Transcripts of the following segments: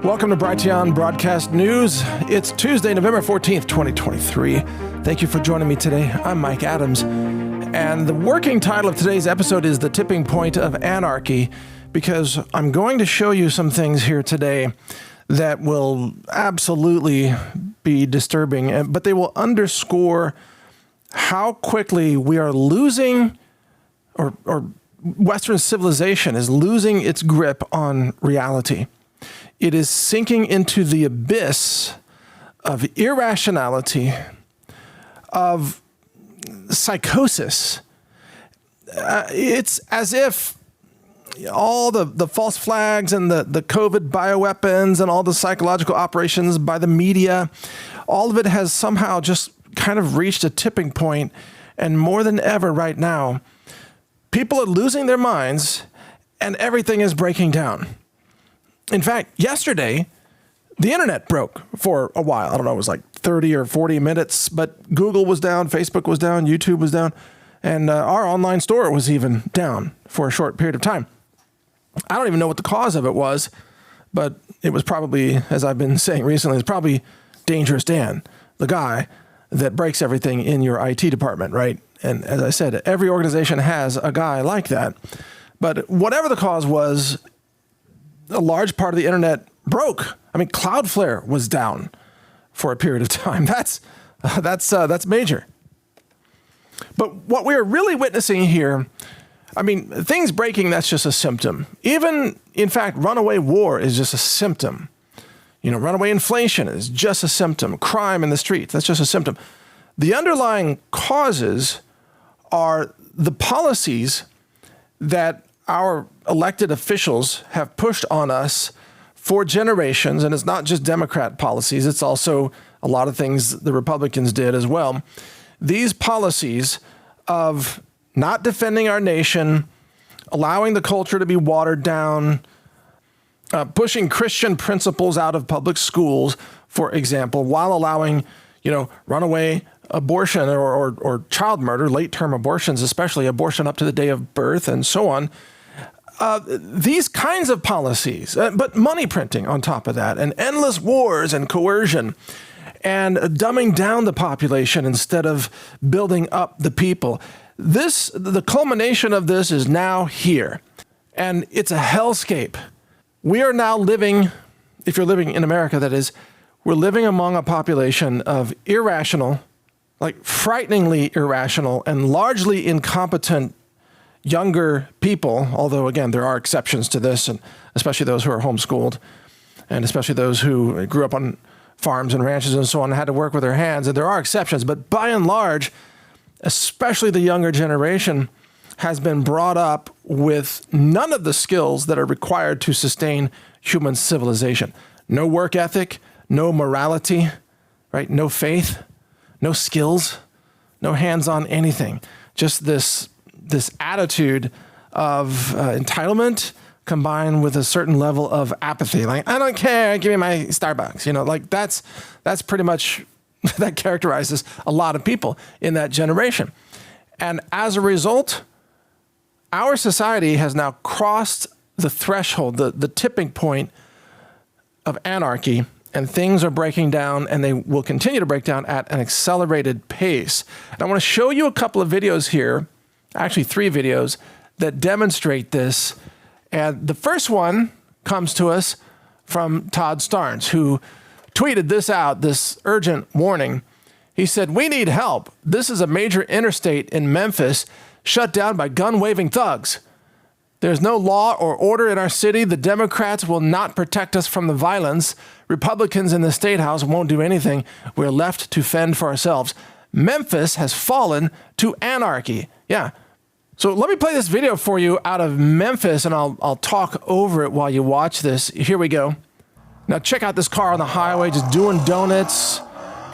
Welcome to Brighteon Broadcast News. It's Tuesday, November 14th, 2023. Thank you for joining me today. I'm Mike Adams, and the working title of today's episode is The Tipping Point of Anarchy, because I'm going to show you some things here today that will absolutely be disturbing, but they will underscore how quickly we are losing, or Western civilization is losing its grip on reality. It is sinking into the abyss of irrationality, of psychosis. It's as if all the false flags and the COVID bioweapons and all the psychological operations by the media, all of it has somehow just kind of reached a tipping point. And more than ever right now, people are losing their minds and everything is breaking down. In fact, yesterday, the internet broke for a while. I don't know, it was like 30 or 40 minutes, but Google was down, Facebook was down, YouTube was down, and our online store was even down for a short period of time. I don't even know what the cause of it was, but it was probably, as I've been saying recently, it's probably Dangerous Dan, the guy that breaks everything in your IT department, right? And as I said, every organization has a guy like that. But whatever the cause was, a large part of the internet broke. I mean, Cloudflare was down for a period of time. That's major. But what we are really witnessing here, I mean, things breaking, that's just a symptom. Even, in fact, runaway war is just a symptom. You know, runaway inflation is just a symptom. Crime in the streets, that's just a symptom. The underlying causes are the policies that our elected officials have pushed on us for generations, and it's not just Democrat policies, it's also a lot of things the Republicans did as well. These policies of not defending our nation, allowing the culture to be watered down, pushing Christian principles out of public schools, for example, while allowing, runaway abortion or child murder, late-term abortions, especially abortion up to the day of birth and so on. These kinds of policies, but money printing on top of that, and endless wars and coercion, and dumbing down the population instead of building up the people. The culmination of this is now here, and it's a hellscape. We are now living, if you're living in America, that is, we're living among a population of irrational, like frighteningly irrational and largely incompetent younger people, although, again, there are exceptions to this, and especially those who are homeschooled, and especially those who grew up on farms and ranches and so on and had to work with their hands, and there are exceptions. But by and large, especially the younger generation, has been brought up with none of the skills that are required to sustain human civilization. No work ethic, no morality, right? No faith, no skills, no hands-on anything. Just this attitude of entitlement combined with a certain level of apathy. Like, I don't care, give me my Starbucks. That's pretty much, that characterizes a lot of people in that generation. And as a result, our society has now crossed the threshold, the tipping point of anarchy, and things are breaking down, and they will continue to break down at an accelerated pace. And I want to show you a couple of videos here, actually 3 videos, that demonstrate this. And the first one comes to us from Todd Starnes, who tweeted this out, this urgent warning. He said, "We need help. This is a major interstate in Memphis shut down by gun-waving thugs. There's no law or order in our city. The Democrats will not protect us from the violence. Republicans in the State House won't do anything. We're left to fend for ourselves. Memphis has fallen to anarchy." Yeah. So let me play this video for you out of Memphis, and I'll talk over it while you watch this. Here we go. Now check out this car on the highway just doing donuts.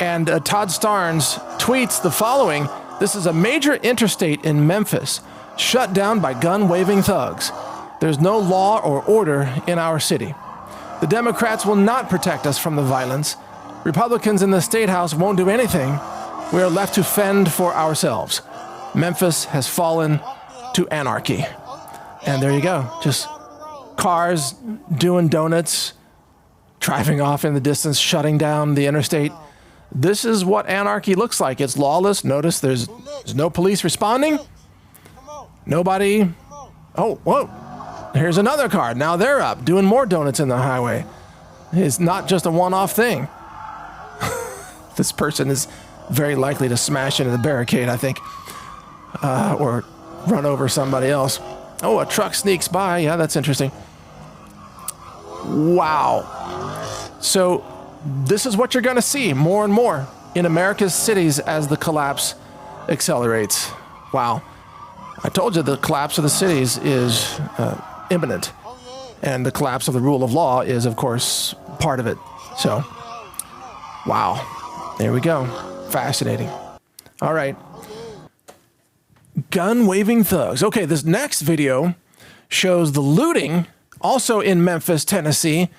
And Todd Starnes tweets the following: "This is a major interstate in Memphis, shut down by gun-waving thugs. There's no law or order in our city. The Democrats will not protect us from the violence. Republicans in the State House won't do anything. We are left to fend for ourselves. Memphis has fallen to anarchy." And there you go. Just cars doing donuts, driving off in the distance, shutting down the interstate. This is what anarchy looks like. It's lawless. Notice there's no police responding. Nobody. Oh, whoa. Here's another car. Now they're up, doing more donuts in the highway. It's not just a one-off thing. This person is very likely to smash into the barricade, I think, or run over somebody else. Oh, a truck sneaks by. Yeah, that's interesting. Wow. So this is what you're going to see more and more in America's cities as the collapse accelerates. Wow. I told you the collapse of the cities is imminent, and the collapse of the rule of law is, of course, part of it. So, wow. There we go. Fascinating. All right. Gun-waving thugs. Okay, this next video shows the looting, also in Memphis, Tennessee.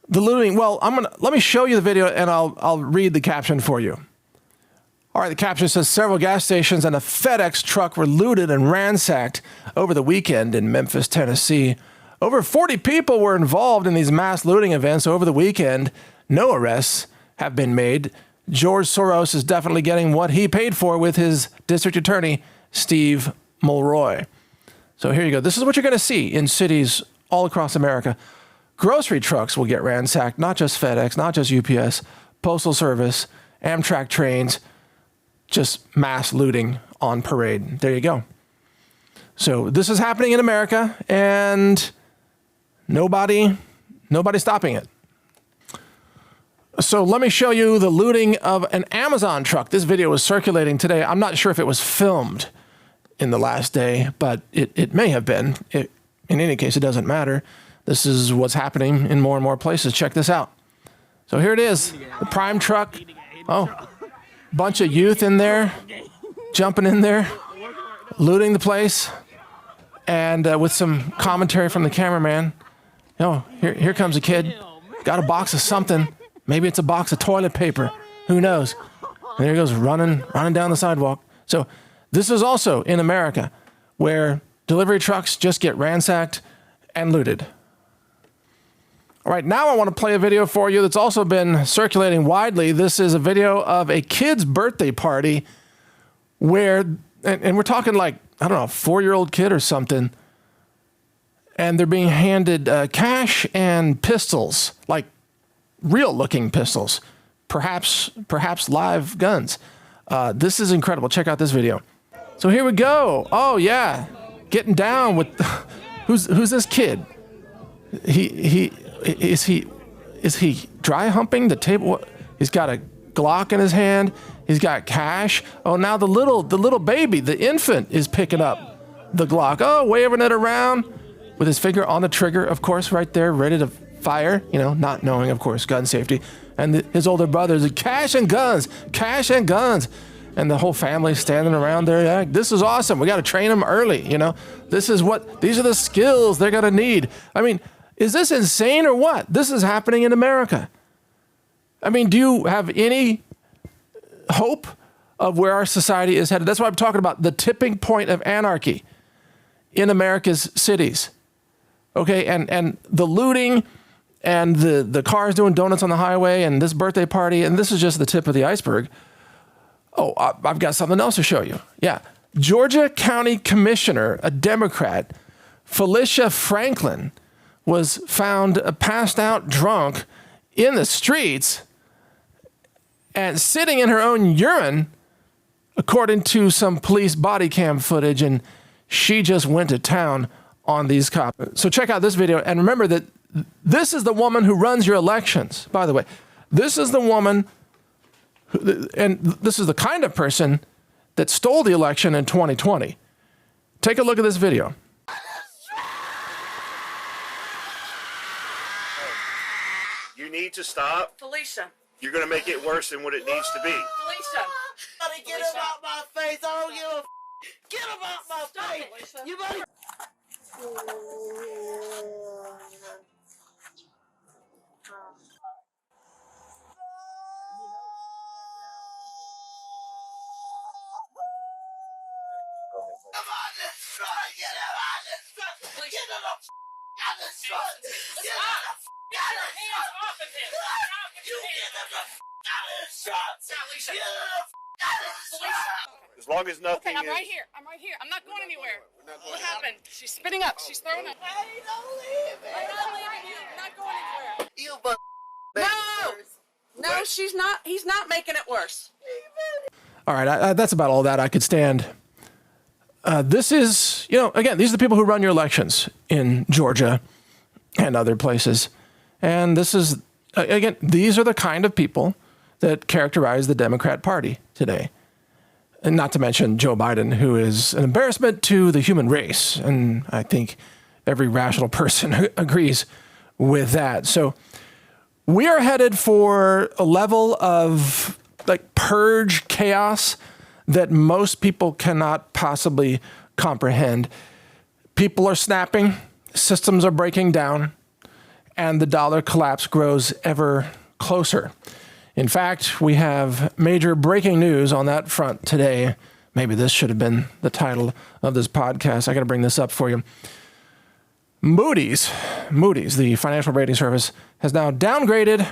The looting, well, let me show you the video and I'll read the caption for you. All right, the caption says several gas stations and a FedEx truck were looted and ransacked over the weekend in Memphis, Tennessee. Over 40 people were involved in these mass looting events over the weekend. No arrests have been made. George Soros is definitely getting what he paid for with his district attorney, Steve Mulroy. So here you go. This is what you're going to see in cities all across America. Grocery trucks will get ransacked, not just FedEx, not just UPS, Postal Service, Amtrak trains, just mass looting on parade. There you go. So this is happening in America, and nobody's stopping it. So let me show you the looting of an Amazon truck. This video was circulating today. I'm not sure if it was filmed in the last day, but it may have been. In any case, it doesn't matter. This is what's happening in more and more places. Check this out. So here it is, the Prime truck. Oh, bunch of youth in there, jumping in there, looting the place, and with some commentary from the cameraman. Oh, here comes a kid, got a box of something. Maybe it's a box of toilet paper. Who knows? And there he goes, running down the sidewalk. So this is also in America, where delivery trucks just get ransacked and looted. All right, now I want to play a video for you that's also been circulating widely. This is a video of a kid's birthday party where, and we're talking like, I don't know, a 4-year-old kid or something, and they're being handed cash and pistols, like real-looking pistols, perhaps live guns. This is incredible. Check out this video. So here we go. Oh yeah, getting down with who's this kid? Is he dry humping the table? He's got a Glock in his hand. He's got cash. Oh, now the little baby, the infant, is picking up the Glock. Oh, waving it around with his finger on the trigger, of course, right there, ready to fire. You know, not knowing, of course, gun safety. And his older brother's cash and guns, and the whole family standing around there. Yeah, this is awesome. We got to train them early. You know, these are the skills they're gonna need. I mean, is this insane or what? This is happening in America. I mean, do you have any hope of where our society is headed? That's why I'm talking about the tipping point of anarchy in America's cities. Okay, and the looting and the cars doing donuts on the highway and this birthday party, and this is just the tip of the iceberg. Oh, I've got something else to show you. Yeah, Georgia County Commissioner, a Democrat, Felicia Franklin, was found passed out drunk in the streets and sitting in her own urine, according to some police body cam footage, and she just went to town on these cops. So check out this video, and remember that this is the woman who runs your elections, by the way. This is the woman, and this is the kind of person that stole the election in 2020. Take a look at this video. You need to stop. Felicia. You're going to make it worse than what it needs to be. Felicia. Get him out my face. I don't give a Get him out my face. Felicia. You better. Get him out of this truck. Get him out of this truck. Get him out of As long as nothing Okay, I'm is... right here. I'm not going anywhere. What happened? She's spitting up. She's throwing up. Hey, don't leave me. I'm not leaving you. I'm not going anywhere. You but No, she's not. He's not making it worse. All right, that's about all that I could stand. This is, again, these are the people who run your elections in Georgia and other places. And this is, again, these are the kind of people that characterize the Democrat Party today. And not to mention Joe Biden, who is an embarrassment to the human race. And I think every rational person agrees with that. So we are headed for a level of purge chaos that most people cannot possibly comprehend. People are snapping, systems are breaking down, and the dollar collapse grows ever closer. In fact, we have major breaking news on that front today. Maybe this should have been the title of this podcast. I got to bring this up for you. Moody's, the financial rating service, has now downgraded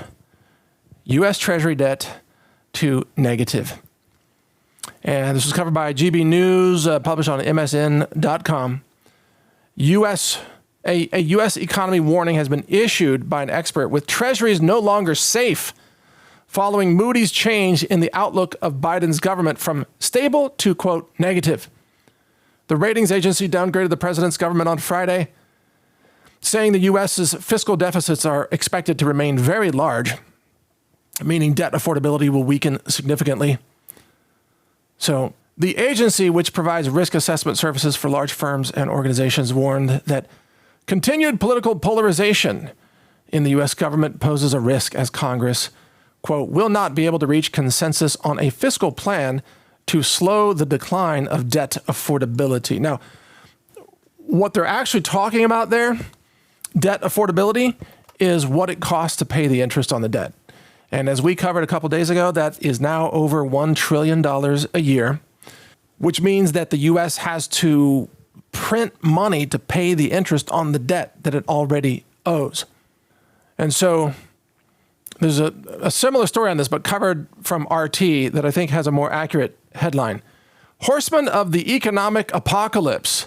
U.S. Treasury debt to negative. And this was covered by GB News, published on MSN.com. A U.S. economy warning has been issued by an expert, with treasuries no longer safe following Moody's change in the outlook of Biden's government from stable to, quote, negative. The ratings agency downgraded the president's government on Friday, saying the U.S.'s fiscal deficits are expected to remain very large, meaning debt affordability will weaken significantly. So the agency, which provides risk assessment services for large firms and organizations, warned that continued political polarization in the U.S. government poses a risk as Congress, quote, will not be able to reach consensus on a fiscal plan to slow the decline of debt affordability. Now, what they're actually talking about there, debt affordability, is what it costs to pay the interest on the debt. And as we covered a couple days ago, that is now over $1 trillion a year, which means that the U.S. has to print money to pay the interest on the debt that it already owes. And so there's a similar story on this, but covered from RT, that I think has a more accurate headline. Horseman of the economic apocalypse.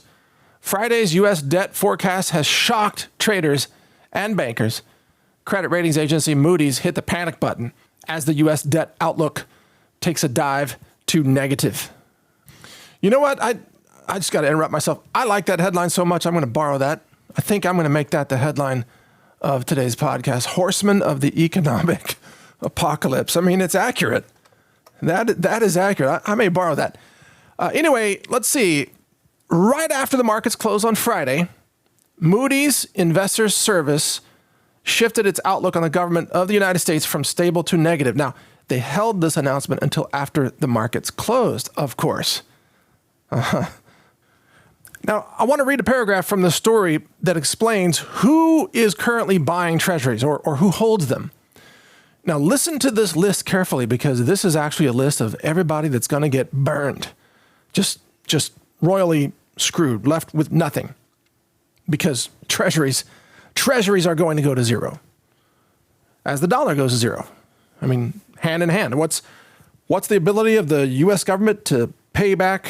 Friday's U.S. debt forecast has shocked traders and bankers. Credit ratings agency Moody's hit the panic button as the U.S. debt outlook takes a dive to negative. You know what? I just got to interrupt myself. I like that headline so much, I'm going to borrow that. I think I'm going to make that the headline of today's podcast. Horseman of the economic apocalypse. I mean, it's accurate. That is accurate. I may borrow that. Anyway, let's see. Right after the markets closed on Friday, Moody's Investors Service shifted its outlook on the government of the United States from stable to negative. Now, they held this announcement until after the markets closed, of course. Now, I want to read a paragraph from the story that explains who is currently buying treasuries or who holds them. Now, listen to this list carefully, because this is actually a list of everybody that's going to get burned. Just royally screwed, left with nothing, because treasuries are going to go to zero as the dollar goes to zero. I mean, hand in hand. What's the ability of the U.S. government to pay back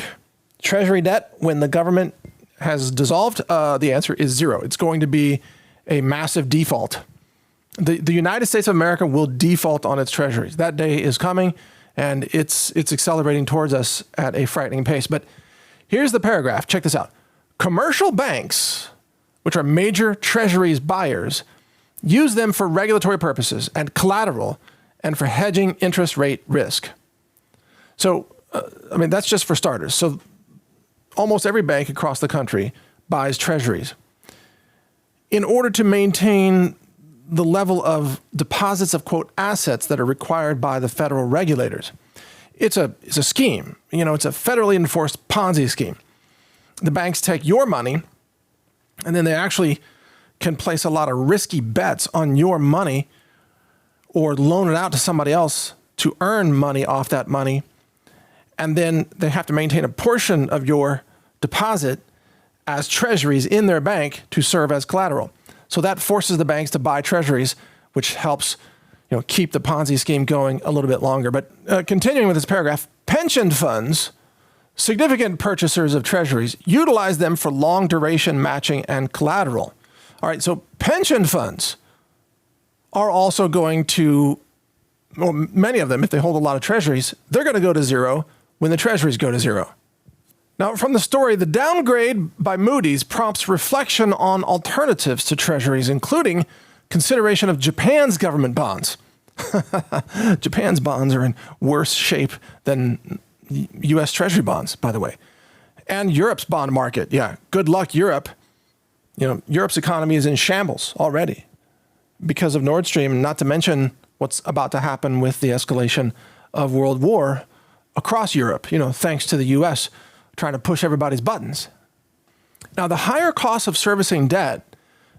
treasury debt when the government has dissolved? The answer is zero. It's going to be a massive default. The United States of America will default on its treasuries. That day is coming, and it's accelerating towards us at a frightening pace. But here's the paragraph. Check this out. Commercial banks, which are major treasuries buyers, use them for regulatory purposes and collateral and for hedging interest rate risk. So, that's just for starters. So almost every bank across the country buys treasuries in order to maintain the level of deposits of, quote, assets that are required by the federal regulators. It's a scheme. It's a federally enforced Ponzi scheme. The banks take your money, and then they actually can place a lot of risky bets on your money or loan it out to somebody else to earn money off that money. And then they have to maintain a portion of your deposit as treasuries in their bank to serve as collateral. So that forces the banks to buy treasuries, which helps keep the Ponzi scheme going a little bit longer. But continuing with this paragraph, pension funds, significant purchasers of treasuries, utilize them for long duration matching and collateral. All right, so pension funds are also going to, well, many of them, if they hold a lot of treasuries, they're going to go to zero when the treasuries go to zero. Now, from the story, the downgrade by Moody's prompts reflection on alternatives to treasuries, including consideration of Japan's government bonds. Japan's bonds are in worse shape than U.S. Treasury bonds, by the way. And Europe's bond market. Yeah, good luck, Europe. Europe's economy is in shambles already because of Nord Stream, not to mention what's about to happen with the escalation of world war across Europe, thanks to the U.S. trying to push everybody's buttons. Now, the higher cost of servicing debt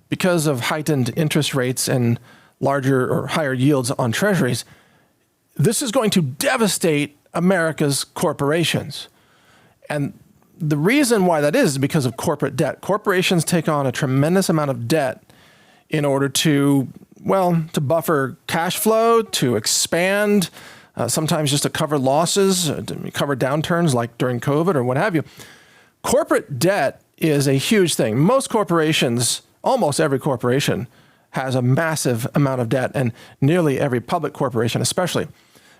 because of heightened interest rates and larger or higher yields on treasuries, this is going to devastate America's corporations. And the reason why that is because of corporate debt. Corporations take on a tremendous amount of debt in order to buffer cash flow, to expand, sometimes just to cover losses, to cover downturns like during COVID or what have you. Corporate debt is a huge thing. Most corporations, almost every corporation, has a massive amount of debt, and nearly every public corporation especially.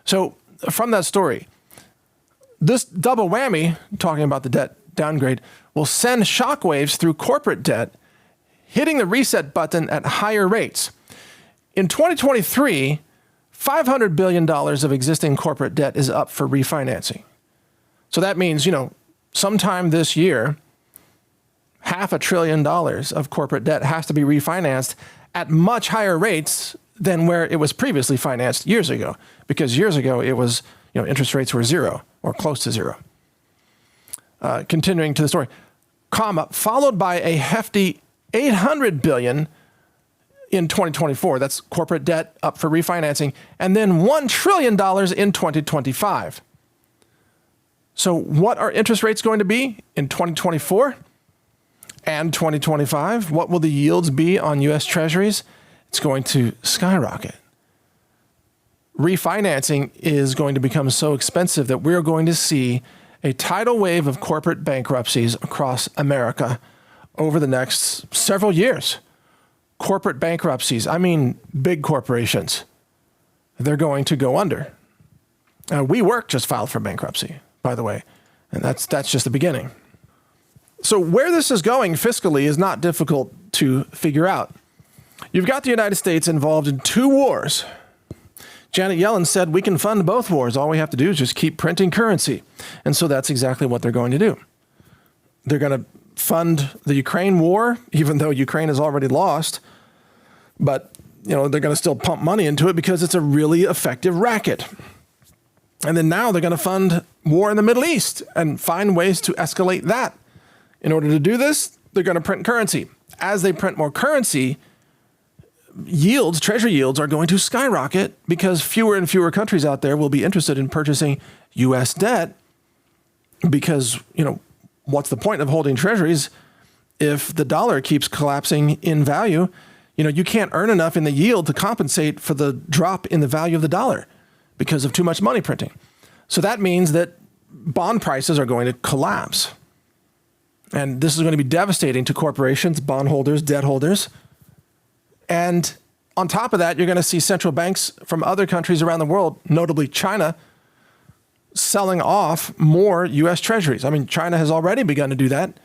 So from that story, this double whammy, talking about the debt downgrade, will send shockwaves through corporate debt, hitting the reset button at higher rates. In 2023, $500 billion of existing corporate debt is up for refinancing. So that means, sometime this year, $500 billion of corporate debt has to be refinanced at much higher rates than where it was previously financed years ago. Because years ago, it was, interest rates were zero or close to zero. Continuing to the story, followed by a hefty $800 billion in 2024. That's corporate debt up for refinancing. And then $1 trillion in 2025. So what are interest rates going to be in 2024 and 2025? What will the yields be on U.S. Treasuries? It's going to skyrocket. Refinancing is going to become so expensive that we're going to see a tidal wave of corporate bankruptcies across America over the next several years. Corporate bankruptcies, I mean big corporations, they're going to go under. WeWork just filed for bankruptcy, by the way, and that's just the beginning. So where this is going fiscally is not difficult to figure out. You've got the United States involved in two wars. Janet Yellen said we can fund both wars. All we have to do is just keep printing currency. And so that's exactly what they're going to do. They're going to fund the Ukraine war, even though Ukraine has already lost. But, they're going to still pump money into it because it's a really effective racket. And then now they're going to fund war in the Middle East and find ways to escalate that. In order to do this, they're going to print currency. As they print more currency, treasury yields are going to skyrocket because fewer and fewer countries out there will be interested in purchasing U.S. debt because, what's the point of holding treasuries if the dollar keeps collapsing in value? You can't earn enough in the yield to compensate for the drop in the value of the dollar because of too much money printing. So that means that bond prices are going to collapse. And this is going to be devastating to corporations, bondholders, debt holders. And on top of that, you're going to see central banks from other countries around the world, notably China, selling off more U.S. treasuries. I mean, China has already begun to do that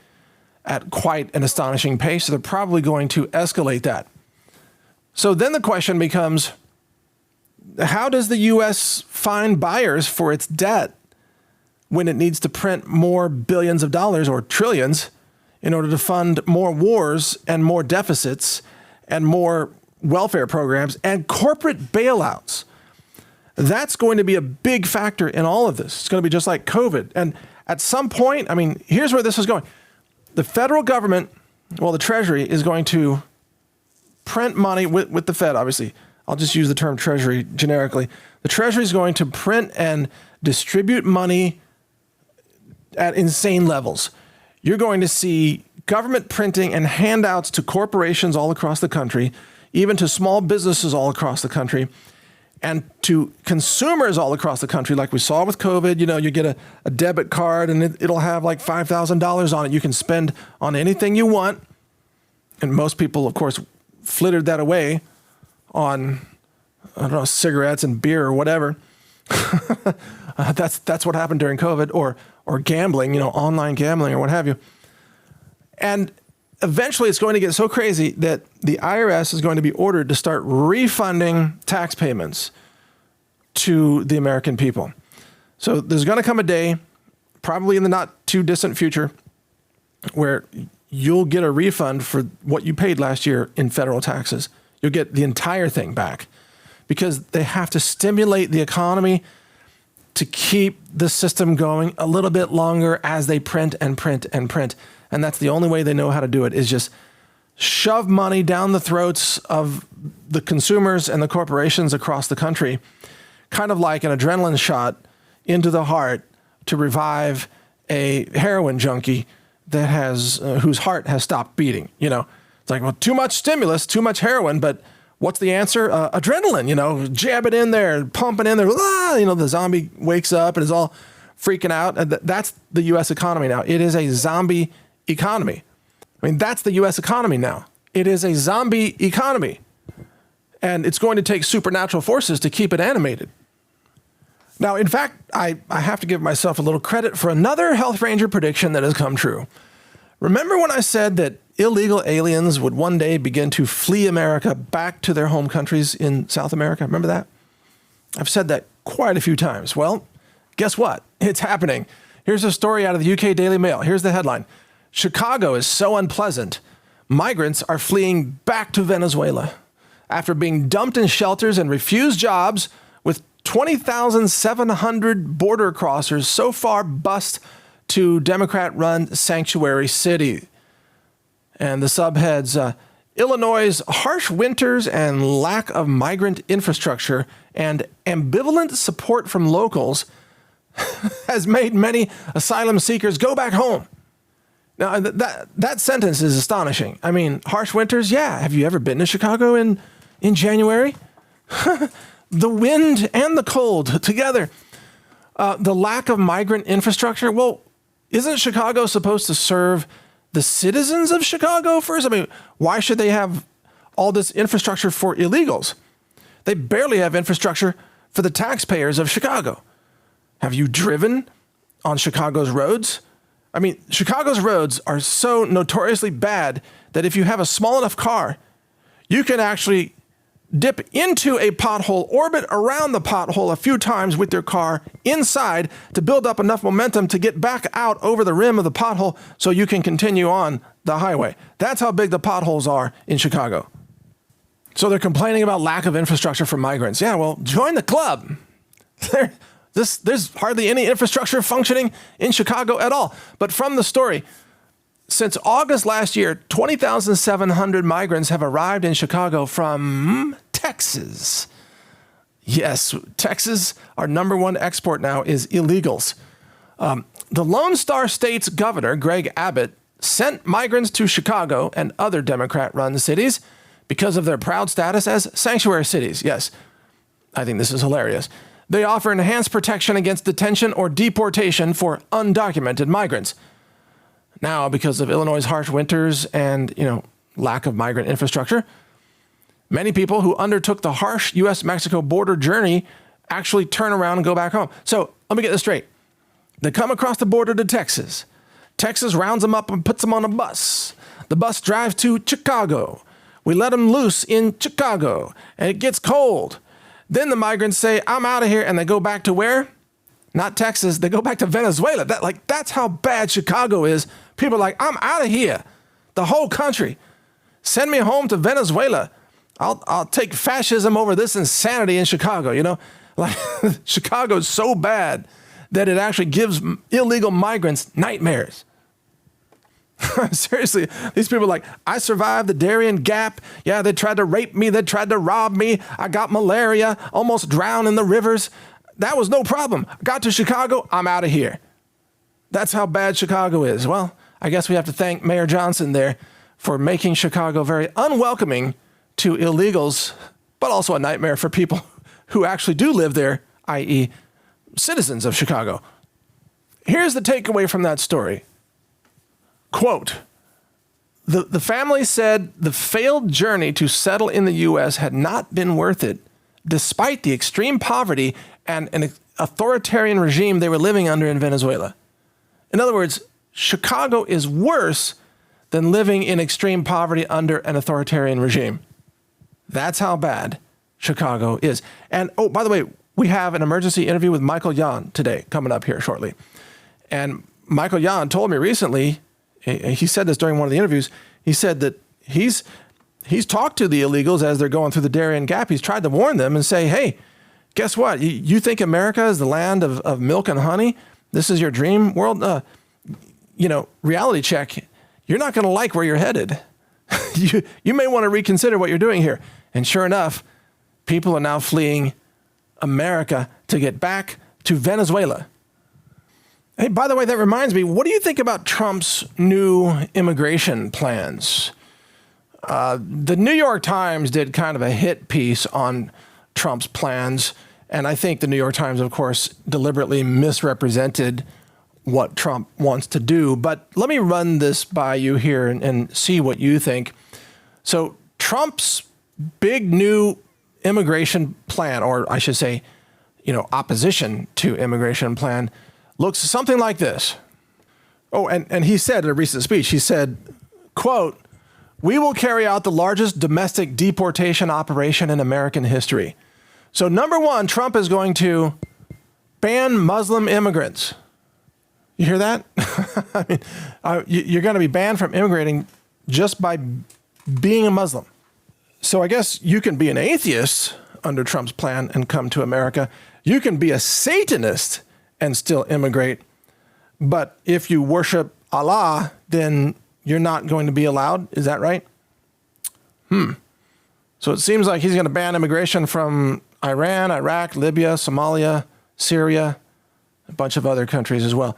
at quite an astonishing pace. So they're probably going to escalate that. So then the question becomes, how does the U.S. find buyers for its debt when it needs to print more billions of dollars or trillions in order to fund more wars and more deficits and more welfare programs and corporate bailouts? That's going to be a big factor in all of this. It's going to be just like COVID. And at some point, here's where this is going. The federal government, the Treasury, is going to print money with the Fed, obviously. I'll just use the term Treasury generically. The Treasury is going to print and distribute money at insane levels. You're going to see government printing and handouts to corporations all across the country, even to small businesses all across the country, and to consumers all across the country, like we saw with COVID. You get a debit card and it'll have like $5,000 on it. You can spend on anything you want. And most people, of course, flittered that away on, I don't know, cigarettes and beer or whatever. That's what happened during COVID, or gambling, online gambling or what have you. And eventually it's going to get so crazy that the IRS is going to be ordered to start refunding tax payments to the American people. So there's going to come a day, probably in the not too distant future, where you'll get a refund for what you paid last year in federal taxes. You'll get the entire thing back because they have to stimulate the economy to keep the system going a little bit longer as they print and print and print. And that's the only way they know how to do it, is just shove money down the throats of the consumers and the corporations across the country, kind of like an adrenaline shot into the heart to revive a heroin junkie that has whose heart has stopped beating. It's like, well, too much stimulus, too much heroin, but what's the answer? Adrenaline, jab it in there, pump it in there. The zombie wakes up and is all freaking out. And that's the U.S. economy now. It is a zombie economy. I mean, that's the U.S. economy now. It is a zombie economy. And it's going to take supernatural forces to keep it animated. Now, in fact, I have to give myself a little credit for another Health Ranger prediction that has come true. Remember when I said that illegal aliens would one day begin to flee America back to their home countries in South America? Remember that? I've said that quite a few times. Well, guess what? It's happening. Here's a story out of the UK Daily Mail. Here's the headline. Chicago is so unpleasant. Migrants are fleeing back to Venezuela after being dumped in shelters and refused jobs, with 20,700 border crossers so far bussed to Democrat-run Sanctuary City. And the subheads, Illinois' harsh winters and lack of migrant infrastructure and ambivalent support from locals has made many asylum seekers go back home. Now, that sentence is astonishing. I mean, harsh winters, yeah. Have you ever been to Chicago in January? The wind and the cold together. The lack of migrant infrastructure. Well, isn't Chicago supposed to serve the citizens of Chicago first? I mean, why should they have all this infrastructure for illegals? They barely have infrastructure for the taxpayers of Chicago. Have you driven on Chicago's roads? I mean, Chicago's roads are so notoriously bad that if you have a small enough car, you can actually dip into a pothole, orbit around the pothole a few times with your car inside to build up enough momentum to get back out over the rim of the pothole so you can continue on the highway. That's how big the potholes are in Chicago. So they're complaining about lack of infrastructure for migrants. Yeah, well, join the club. There's hardly any infrastructure functioning in Chicago at all. But from the story, since August last year, 20,700 migrants have arrived in Chicago from Texas. Yes, Texas, our number one export now, is illegals. The Lone Star State's governor, Greg Abbott, sent migrants to Chicago and other Democrat-run cities because of their proud status as sanctuary cities. Yes, I think this is hilarious. They offer enhanced protection against detention or deportation for undocumented migrants. Now, because of Illinois' harsh winters and, lack of migrant infrastructure, many people who undertook the harsh U.S.-Mexico border journey actually turn around and go back home. So let me get this straight. They come across the border to Texas. Texas rounds them up and puts them on a bus. The bus drives to Chicago. We let them loose in Chicago, and it gets cold. Then the migrants say, I'm out of here, and they go back to where? Not Texas. They go back to Venezuela. That's how bad Chicago is. People are like, I'm out of here. The whole country. Send me home to Venezuela. I'll take fascism over this insanity in Chicago, Like, Chicago is so bad that it actually gives illegal migrants nightmares. Seriously, these people are like, I survived the Darien Gap. Yeah, they tried to rape me. They tried to rob me. I got malaria, almost drowned in the rivers. That was no problem. I got to Chicago. I'm out of here. That's how bad Chicago is. Well, I guess we have to thank Mayor Johnson there for making Chicago very unwelcoming to illegals, but also a nightmare for people who actually do live there, i.e. citizens of Chicago. Here's the takeaway from that story. Quote, the family said the failed journey to settle in the U.S. had not been worth it, despite the extreme poverty and an authoritarian regime they were living under in Venezuela. In other words, Chicago is worse than living in extreme poverty under an authoritarian regime. That's how bad Chicago is. And, oh, by the way, we have an emergency interview with Michael Yon today, coming up here shortly. And Michael Yon told me recently, he said this during one of the interviews, he said that he's talked to the illegals as they're going through the Darien Gap. He's tried to warn them and say, hey, guess what? You think America is the land of milk and honey? This is your dream world? Reality check. You're not going to like where you're headed. You may want to reconsider what you're doing here. And sure enough, people are now fleeing America to get back to Venezuela. Hey, by the way, that reminds me, what do you think about Trump's new immigration plans? The New York Times did kind of a hit piece on Trump's plans, and I think the New York Times, of course, deliberately misrepresented what Trump wants to do. But let me run this by you here and see what you think. So Trump's big new immigration plan, or I should say, opposition to immigration plan, looks something like this. Oh, and he said in a recent speech, he said, quote, "We will carry out the largest domestic deportation operation in American history." So number one, Trump is going to ban Muslim immigrants. You hear that? I mean, you're going to be banned from immigrating just by being a Muslim. So I guess you can be an atheist under Trump's plan and come to America. You can be a Satanist and still immigrate. But if you worship Allah, then you're not going to be allowed. Is that right? So it seems like he's going to ban immigration from Iran, Iraq, Libya, Somalia, Syria, a bunch of other countries as well.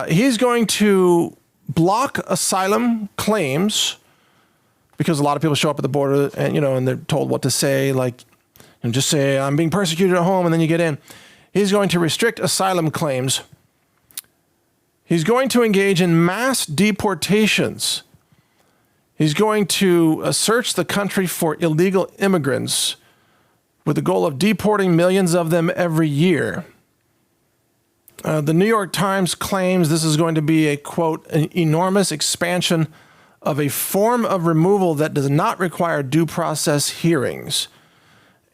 He's going to block asylum claims because a lot of people show up at the border and they're told what to say, like, just say, I'm being persecuted at home, and then you get in. He's going to restrict asylum claims. He's going to engage in mass deportations. He's going to search the country for illegal immigrants with the goal of deporting millions of them every year. The New York Times claims this is going to be a, quote, an enormous expansion of a form of removal that does not require due process hearings.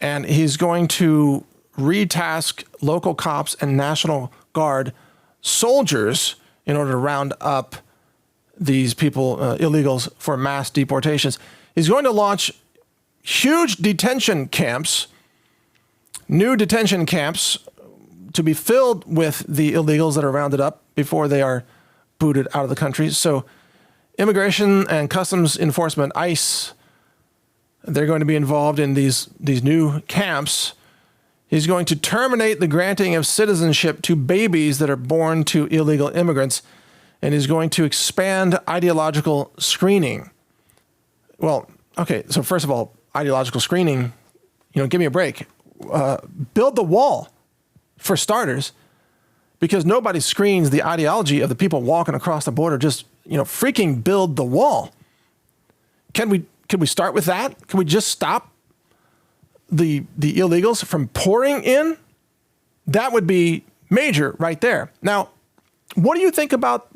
And he's going to retask local cops and National Guard soldiers in order to round up these people, illegals, for mass deportations. He's going to launch huge detention camps, new detention camps, to be filled with the illegals that are rounded up before they are booted out of the country. So Immigration and Customs Enforcement, ICE, they're going to be involved in these new camps. He's going to terminate the granting of citizenship to babies that are born to illegal immigrants, and he's going to expand ideological screening. Well, okay, so first of all, ideological screening, give me a break. Build the wall, for starters, because nobody screens the ideology of the people walking across the border. Just, freaking build the wall. Can we start with that? Can we just stop the illegals from pouring in? That would be major right there. Now, what do you think about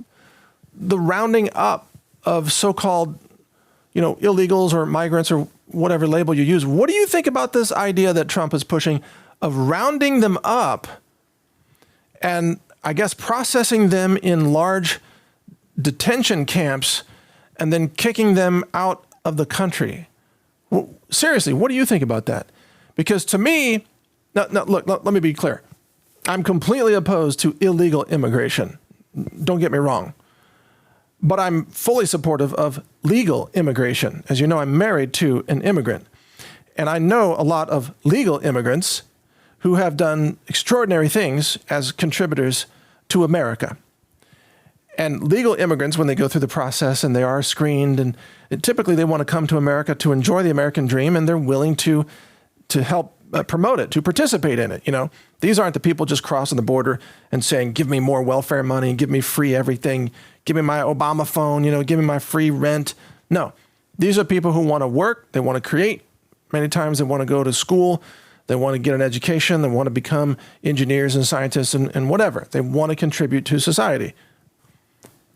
the rounding up of so-called, illegals or migrants or whatever label you use? What do you think about this idea that Trump is pushing of rounding them up and, I guess, processing them in large detention camps and then kicking them out of the country? Well, seriously, what do you think about that? Because to me, look, let me be clear. I'm completely opposed to illegal immigration. Don't get me wrong. But I'm fully supportive of legal immigration. As you know, I'm married to an immigrant. And I know a lot of legal immigrants who have done extraordinary things as contributors to America. And legal immigrants, when they go through the process and they are screened, and typically they want to come to America to enjoy the American dream, and they're willing to help promote it, to participate in it. You know, these aren't the people just crossing the border and saying, give me more welfare money, give me free everything, give me my Obama phone, you know, give me my free rent. No, these are people who want to work, they want to create. Many times they want to go to school, they want to get an education, they want to become engineers and scientists and whatever. They want to contribute to society.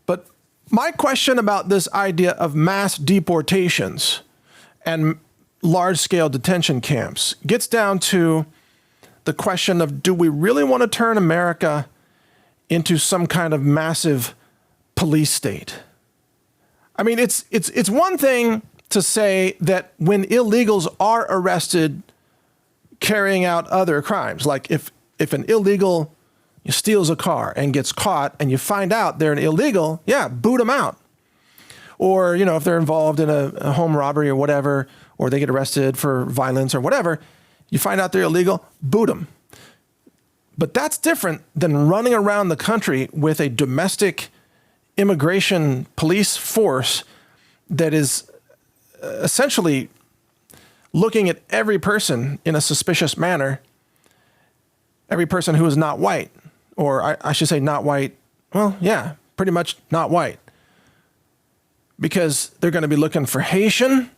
But my question about this idea of mass deportations and large-scale detention camps gets down to the question of, do we really want to turn America into some kind of massive police state? I mean, it's one thing to say that when illegals are arrested carrying out other crimes, like if an illegal steals a car and gets caught and you find out they're an illegal, yeah, boot them out. Or, you know, if they're involved in a home robbery or whatever, or they get arrested for violence or whatever, you find out they're illegal, boot them. But that's different than running around the country with a domestic immigration police force that is essentially looking at every person in a suspicious manner, every person who is not white, or I should say not white, well, yeah, pretty much not white. Because they're going to be looking for Haitian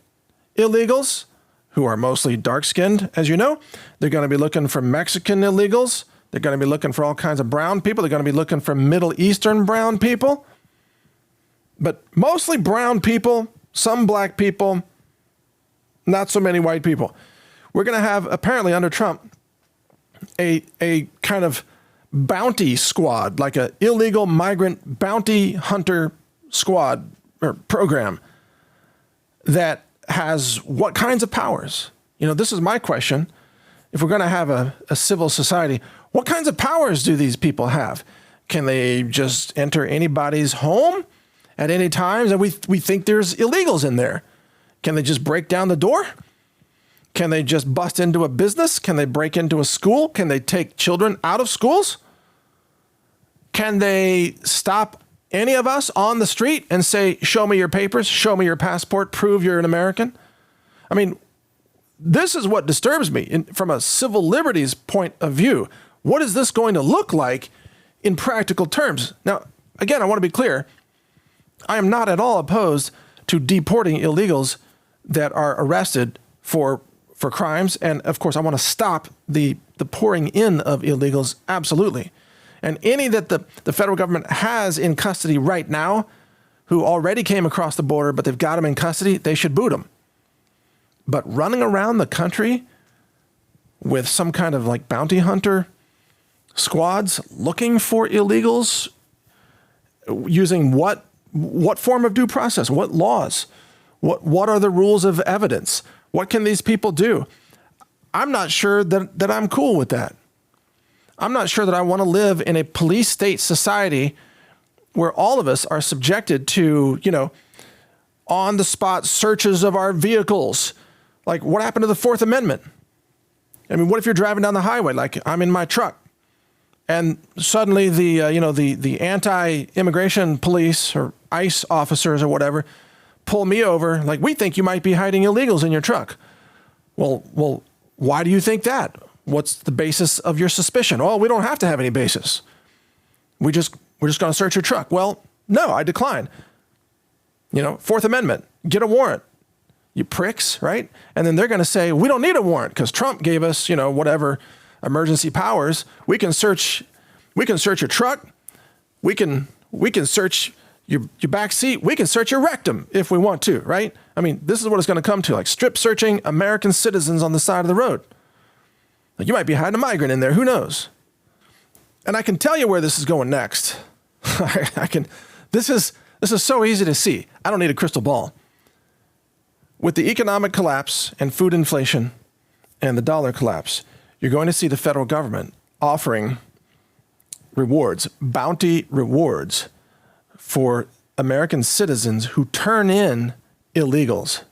illegals, who are mostly dark-skinned, as you know. They're going to be looking for Mexican illegals. They're going to be looking for all kinds of brown people. They're going to be looking for Middle Eastern brown people. But mostly brown people, some black people, not so many white people. We're going to have, apparently under Trump, a kind of bounty squad, like an illegal migrant bounty hunter squad or program that has what kinds of powers? You know, this is my question. If we're going to have a civil society, what kinds of powers do these people have? Can they just enter anybody's home at any time? And we think there's illegals in there. Can they just break down the door? Can they just bust into a business? Can they break into a school? Can they take children out of schools? Can they stop any of us on the street and say, show me your papers, show me your passport, prove you're an American? I mean, this is what disturbs me from a civil liberties point of view. What is this going to look like in practical terms? Now, again, I want to be clear. I am not at all opposed to deporting illegals that are arrested for crimes. And of course, I want to stop the pouring in of illegals. Absolutely. And any that the federal government has in custody right now who already came across the border, but they've got them in custody, they should boot them. But running around the country with some kind of like bounty hunter squads looking for illegals, using what form of due process, what laws, what are the rules of evidence? What can these people do? I'm not sure that I'm cool with that. I'm not sure that I want to live in a police state society where all of us are subjected to, you know, on the spot searches of our vehicles. Like, what happened to the Fourth Amendment? I mean, what if you're driving down the highway, like I'm in my truck, and suddenly the anti-immigration police or ICE officers or whatever pull me over, like, we think you might be hiding illegals in your truck. Well, why do you think that? What's the basis of your suspicion? Oh, we don't have to have any basis. We're just going to search your truck. Well, no, I decline. You know, Fourth Amendment, get a warrant, you pricks, right? And then they're going to say, we don't need a warrant because Trump gave us, you know, whatever emergency powers. We can search your truck. We can search your back seat. We can search your rectum if we want to, right? I mean, this is what it's going to come to, like strip searching American citizens on the side of the road. Like, you might be hiding a migrant in there. Who knows? And I can tell you where this is going next. This is so easy to see. I don't need a crystal ball. With the economic collapse and food inflation and the dollar collapse, you're going to see the federal government offering rewards, bounty rewards for American citizens who turn in illegals.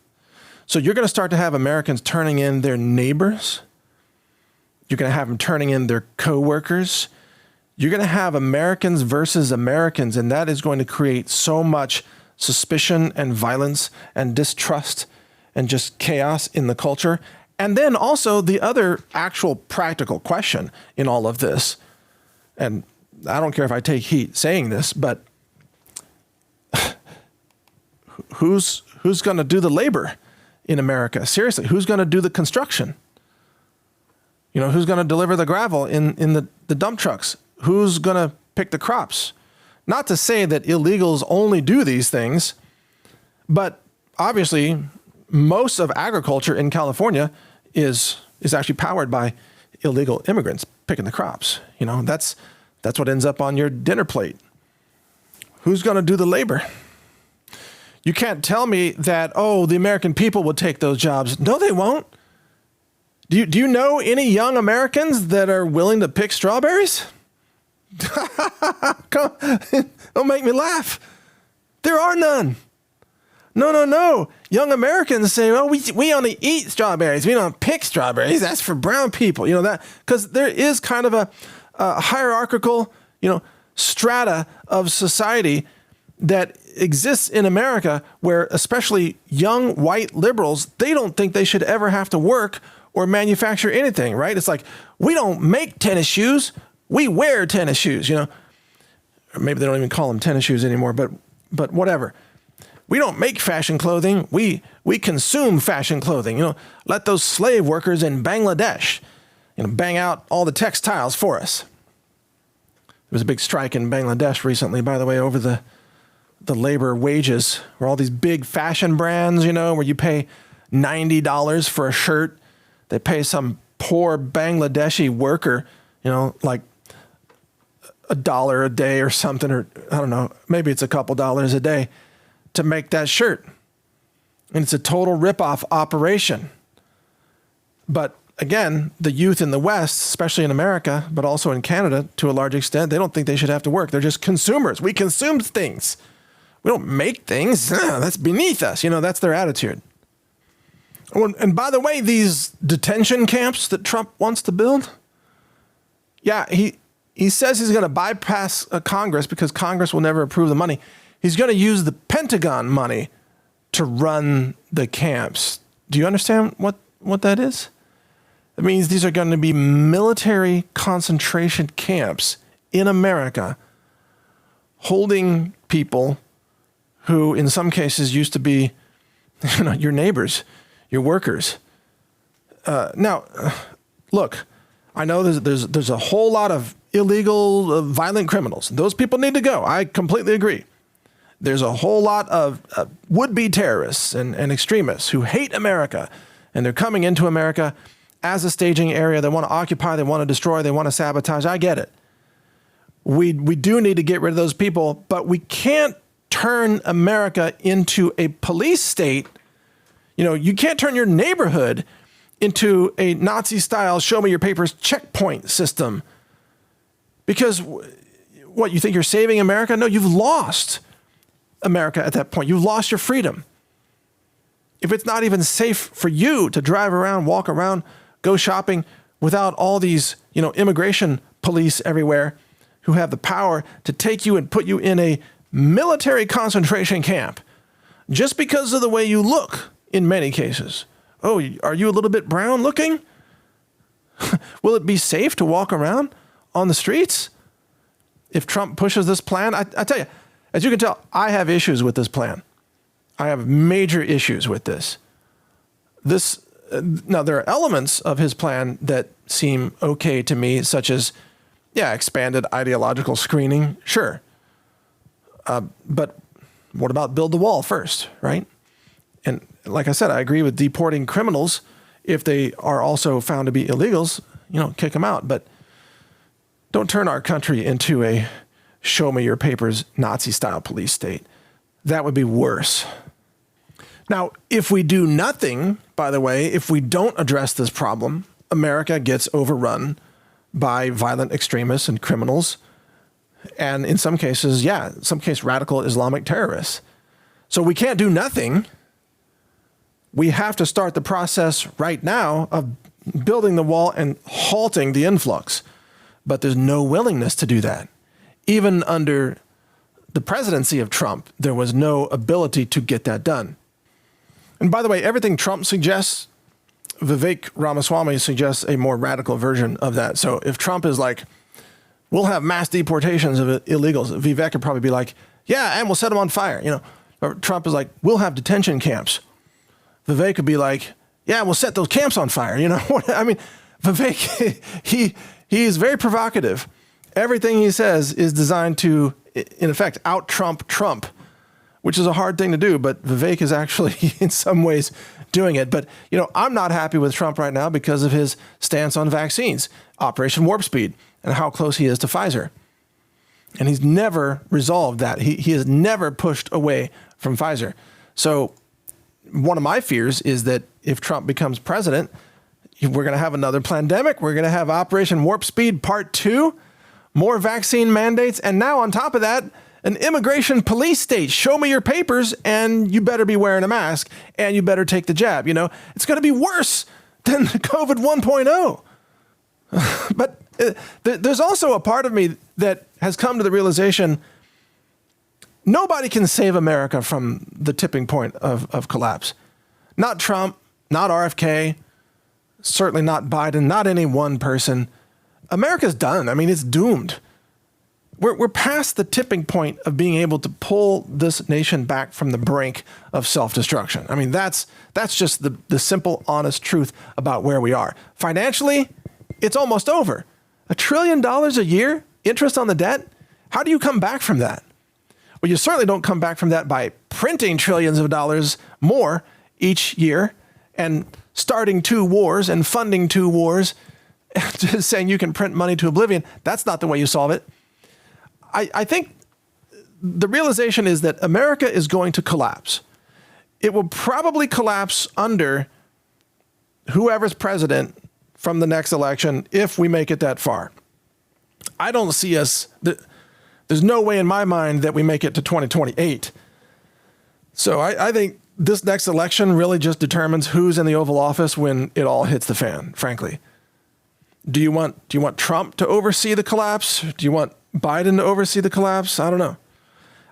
So you're going to start to have Americans turning in their neighbors. You're going to have them turning in their coworkers, you're going to have Americans versus Americans, and that is going to create so much suspicion and violence and distrust and just chaos in the culture. And then also the other actual practical question in all of this, and I don't care if I take heat saying this, but who's going to do the labor in America? Seriously, who's going to do the construction? You know, who's going to deliver the gravel in the dump trucks? Who's going to pick the crops? Not to say that illegals only do these things, but obviously most of agriculture in California is actually powered by illegal immigrants picking the crops. You know, that's what ends up on your dinner plate. Who's going to do the labor? You can't tell me that, oh, the American people will take those jobs. No, they won't. Do you know any young Americans that are willing to pick strawberries? Don't make me laugh. There are none. No. Young Americans say, well, we only eat strawberries. We don't pick strawberries. That's for brown people. You know that, because there is kind of a hierarchical, strata of society that exists in America where especially young white liberals, they don't think they should ever have to work or manufacture anything, right? It's like, we don't make tennis shoes. We wear tennis shoes, Or maybe they don't even call them tennis shoes anymore, but whatever. We don't make fashion clothing. We consume fashion clothing. Let those slave workers in Bangladesh, bang out all the textiles for us. There was a big strike in Bangladesh recently, by the way, over the labor wages, where all these big fashion brands, where you pay $90 for a shirt, they pay some poor Bangladeshi worker, like $1 a day or something, or I don't know, maybe it's a couple dollars a day to make that shirt. And it's a total ripoff operation. But again, the youth in the West, especially in America, but also in Canada to a large extent, they don't think they should have to work. They're just consumers. We consume things. We don't make things. That's beneath us. That's their attitude. And by the way, these detention camps that Trump wants to build, yeah, he says he's going to bypass Congress because Congress will never approve the money. He's going to use the Pentagon money to run the camps. Do you understand what that is? It means these are going to be military concentration camps in America, holding people who in some cases used to be your neighbors, your workers. Now, look, I know there's a whole lot of illegal, violent criminals. Those people need to go. I completely agree. There's a whole lot of would-be terrorists and extremists who hate America, and they're coming into America as a staging area. They want to occupy, they want to destroy, they want to sabotage. I get it. We do need to get rid of those people, but we can't turn America into a police state. You can't turn your neighborhood into a Nazi-style show me your papers checkpoint system. Because what, you think you're saving America? No, you've lost America at that point. You've lost your freedom. If it's not even safe for you to drive around, walk around, go shopping without all these, immigration police everywhere who have the power to take you and put you in a military concentration camp just because of the way you look in many cases. Oh, are you a little bit brown looking? Will it be safe to walk around on the streets if Trump pushes this plan? I tell you, as you can tell, I have issues with this plan. I have major issues with this. Now, there are elements of his plan that seem okay to me, such as, expanded ideological screening, sure. But what about build the wall first, right? And like I said, I agree with deporting criminals if they are also found to be illegals, kick them out. But don't turn our country into a show me your papers Nazi-style police state. That would be worse. Now, if we do nothing, by the way, if we don't address this problem, America gets overrun by violent extremists and criminals. And in some cases, radical Islamic terrorists. So we can't do nothing. We have to start the process right now of building the wall and halting the influx. but there's no willingness to do that. Even under the presidency of Trump, there was no ability to get that done. And by the way, everything Trump suggests, Vivek Ramaswamy suggests a more radical version of that. So if Trump is like, we'll have mass deportations of illegals, Vivek could probably be like, yeah, and we'll set them on fire. You know, or Trump is like, we'll have detention camps. Vivek could be like, yeah, we'll set those camps on fire. You know, I mean, Vivek, he is very provocative. Everything he says is designed to, in effect, out-Trump Trump, which is a hard thing to do, but Vivek is actually in some ways doing it. But, you know, I'm not happy with Trump right now because of his stance on vaccines, Operation Warp Speed, and how close he is to Pfizer. And he's never resolved that. He has never pushed away from Pfizer. So one of my fears is that if Trump becomes president, we're going to have another pandemic. We're going to have Operation Warp Speed Part 2, more vaccine mandates, and now on top of that, an immigration police state. Show me your papers, and you better be wearing a mask, and you better take the jab. You know, it's going to be worse than the COVID 1.0. But there's also a part of me that has come to the realization nobody can save America from the tipping point of collapse. Not Trump, not RFK, certainly not Biden, not any one person. America's done. I mean, it's doomed. We're past the tipping point of being able to pull this nation back from the brink of self-destruction. I mean, that's just the simple, honest truth about where we are. Financially, it's almost over. $1 trillion a year, interest on the debt. How do you come back from that? Well, you certainly don't come back from that by printing trillions of dollars more each year and starting 2 wars and funding 2 wars, just saying you can print money to oblivion. That's not the way you solve it. I think the realization is that America is going to collapse. It will probably collapse under whoever's president from the next election if we make it that far. I don't see us, there's no way in my mind that we make it to 2028. So I think this next election really just determines who's in the Oval Office when it all hits the fan, frankly. Do you want Trump to oversee the collapse? Do you want Biden to oversee the collapse? I don't know.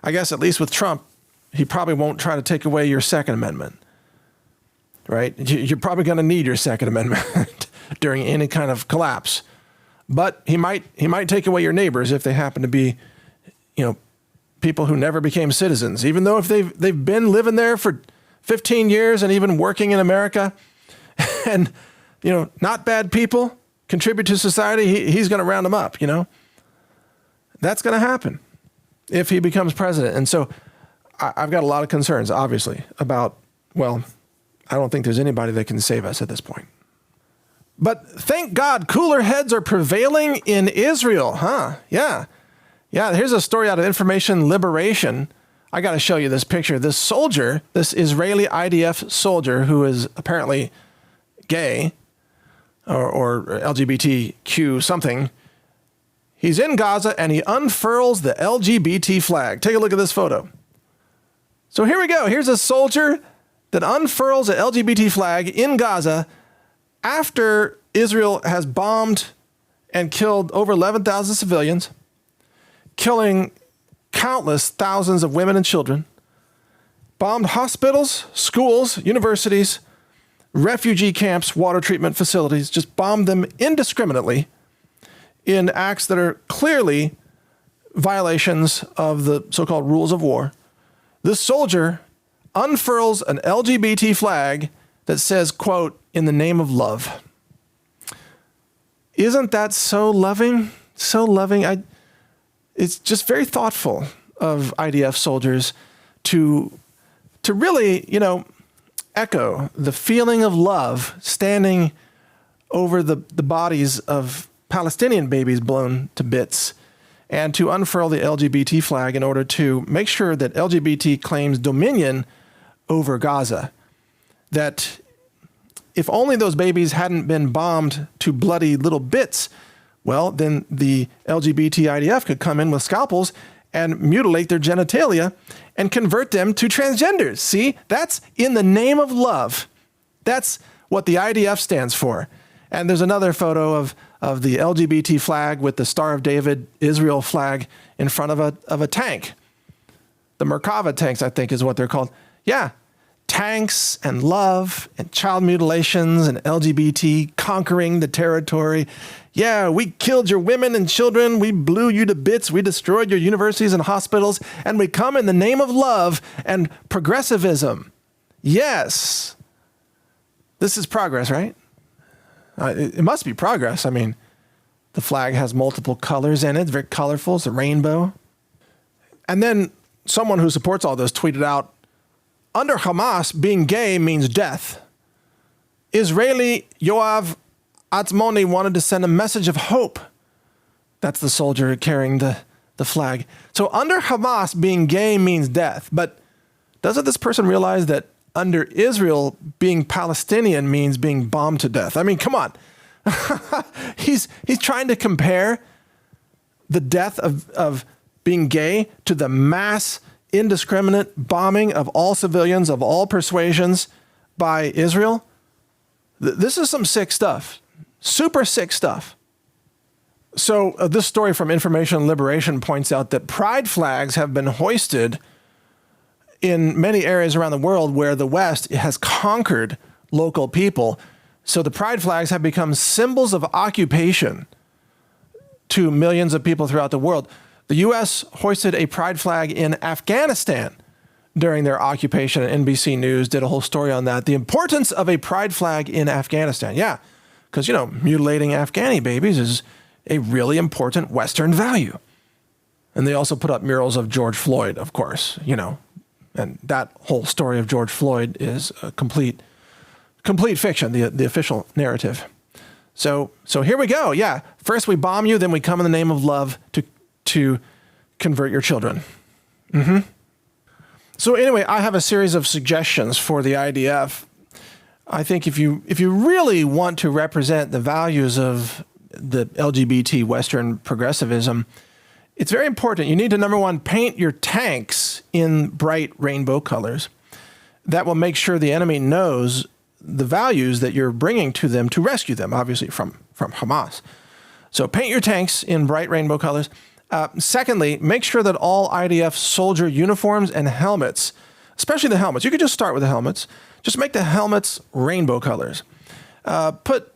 I guess at least with Trump, he probably won't try to take away your Second Amendment, right? You're probably going to need your Second Amendment during any kind of collapse. But he might take away your neighbors if they happen to be, you know, people who never became citizens, even though if they've been living there for 15 years and even working in America and, you know, not bad people, contribute to society, he's going to round them up, you know. That's going to happen if he becomes president. And so I've got a lot of concerns, obviously, about, well, I don't think there's anybody that can save us at this point. But thank God cooler heads are prevailing in Israel, huh? Yeah. Yeah, here's a story out of Information Liberation. I got to show you this picture. This soldier, this Israeli IDF soldier who is apparently gay or LGBTQ something, he's in Gaza and he unfurls the LGBT flag. Take a look at this photo. So here we go. Here's a soldier that unfurls the LGBT flag in Gaza after Israel has bombed and killed over 11,000 civilians, killing countless thousands of women and children, bombed hospitals, schools, universities, refugee camps, water treatment facilities, just bombed them indiscriminately in acts that are clearly violations of the so-called rules of war. This soldier unfurls an LGBT flag that says, quote, "in the name of love." Isn't that so loving? So loving. It's just very thoughtful of IDF soldiers to really, you know, echo the feeling of love standing over the bodies of Palestinian babies blown to bits, and to unfurl the LGBT flag in order to make sure that LGBT claims dominion over Gaza. That if only those babies hadn't been bombed to bloody little bits, well, then the LGBT IDF could come in with scalpels and mutilate their genitalia and convert them to transgenders. See, that's in the name of love. That's what the IDF stands for. And there's another photo of the LGBT flag with the Star of David Israel flag in front of a tank. The Merkava tanks, I think is what they're called. Yeah, tanks and love and child mutilations and LGBT conquering the territory. Yeah, we killed your women and children. We blew you to bits. We destroyed your universities and hospitals. And we come in the name of love and progressivism. Yes. This is progress, right? It must be progress. I mean, the flag has multiple colors in it. It's very colorful. It's a rainbow. And then someone who supports all this tweeted out, under Hamas, being gay means death. Israeli Yoav Atzmoni wanted to send a message of hope. That's the soldier carrying the flag. So under Hamas, being gay means death. But doesn't this person realize that under Israel, being Palestinian means being bombed to death? I mean, come on. He's trying to compare the death of being gay to the mass indiscriminate bombing of all civilians of all persuasions by Israel. This is some sick stuff. Super sick stuff. So this story from Information Liberation points out that pride flags have been hoisted in many areas around the world where the West has conquered local people. So the pride flags have become symbols of occupation to millions of people throughout the world. The U.S. hoisted a pride flag in Afghanistan during their occupation, and NBC News did a whole story on that. The importance of a pride flag in Afghanistan. Yeah, because, mutilating Afghani babies is a really important Western value. And they also put up murals of George Floyd, of course, and that whole story of George Floyd is a complete fiction, the official narrative. So here we go. Yeah, first we bomb you, then we come in the name of love to convert your children. So anyway, I have a series of suggestions for the IDF. I think if you really want to represent the values of the LGBT Western progressivism, it's very important. You need to, number one, paint your tanks in bright rainbow colors. That will make sure the enemy knows the values that you're bringing to them to rescue them, obviously from Hamas. So paint your tanks in bright rainbow colors. Secondly, make sure that all IDF soldier uniforms and helmets, especially the helmets, you could just start with the helmets, just make the helmets rainbow colors. Put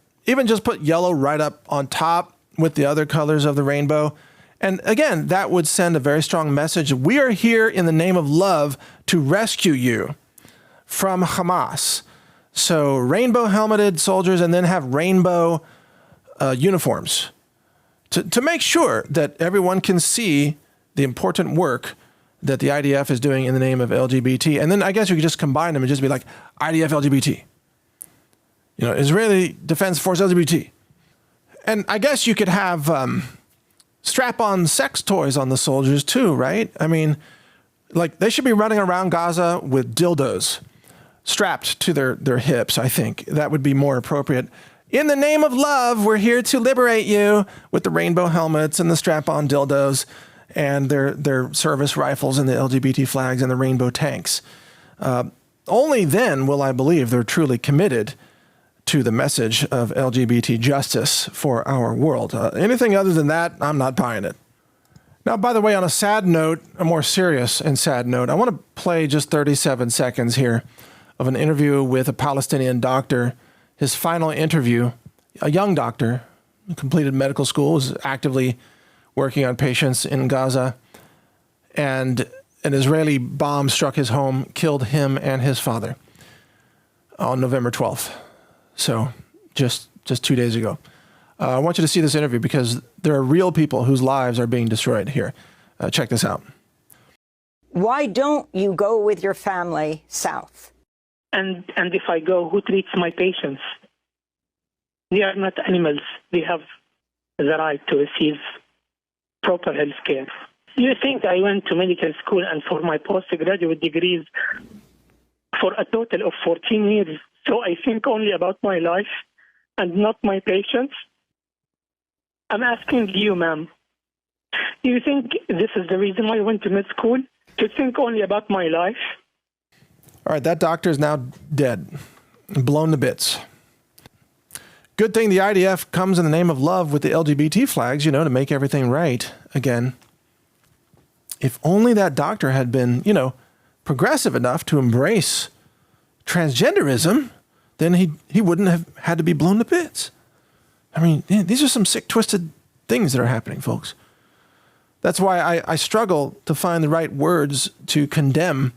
yellow right up on top with the other colors of the rainbow. And again, that would send a very strong message. We are here in the name of love to rescue you from Hamas. So rainbow helmeted soldiers, and then have rainbow uniforms to make sure that everyone can see the important work that the IDF is doing in the name of LGBT. And then I guess you could just combine them and just be like IDF LGBT, Israeli Defense Force LGBT. And I guess you could have strap-on sex toys on the soldiers too, right? I mean, like they should be running around Gaza with dildos strapped to their hips. I think that would be more appropriate. In the name of love, we're here to liberate you, with the rainbow helmets and the strap-on dildos and their service rifles and the LGBT flags and the rainbow tanks. Only then will I believe they're truly committed to the message of LGBT justice for our world. Anything other than that, I'm not buying it. Now, by the way, on a sad note, a more serious and sad note, I want to play just 37 seconds here of an interview with a Palestinian doctor. His final interview, a young doctor, completed medical school, is actively working on patients in Gaza, and an Israeli bomb struck his home, killed him and his father on November 12th. So just 2 days ago. I want you to see this interview because there are real people whose lives are being destroyed here. Check this out. Why don't you go with your family south? And if I go, who treats my patients? They are not animals. They have the right to receive proper health care. You think I went to medical school and for my postgraduate degrees for a total of 14 years, so I think only about my life and not my patients? I'm asking you, ma'am, do you think this is the reason why I went to med school? To think only about my life? All right, that doctor is now dead, blown to bits. Good thing the IDF comes in the name of love with the LGBT flags, to make everything right again. If only that doctor had been, progressive enough to embrace transgenderism, then he wouldn't have had to be blown to bits. I mean, these are some sick, twisted things that are happening, folks. That's why I struggle to find the right words to condemn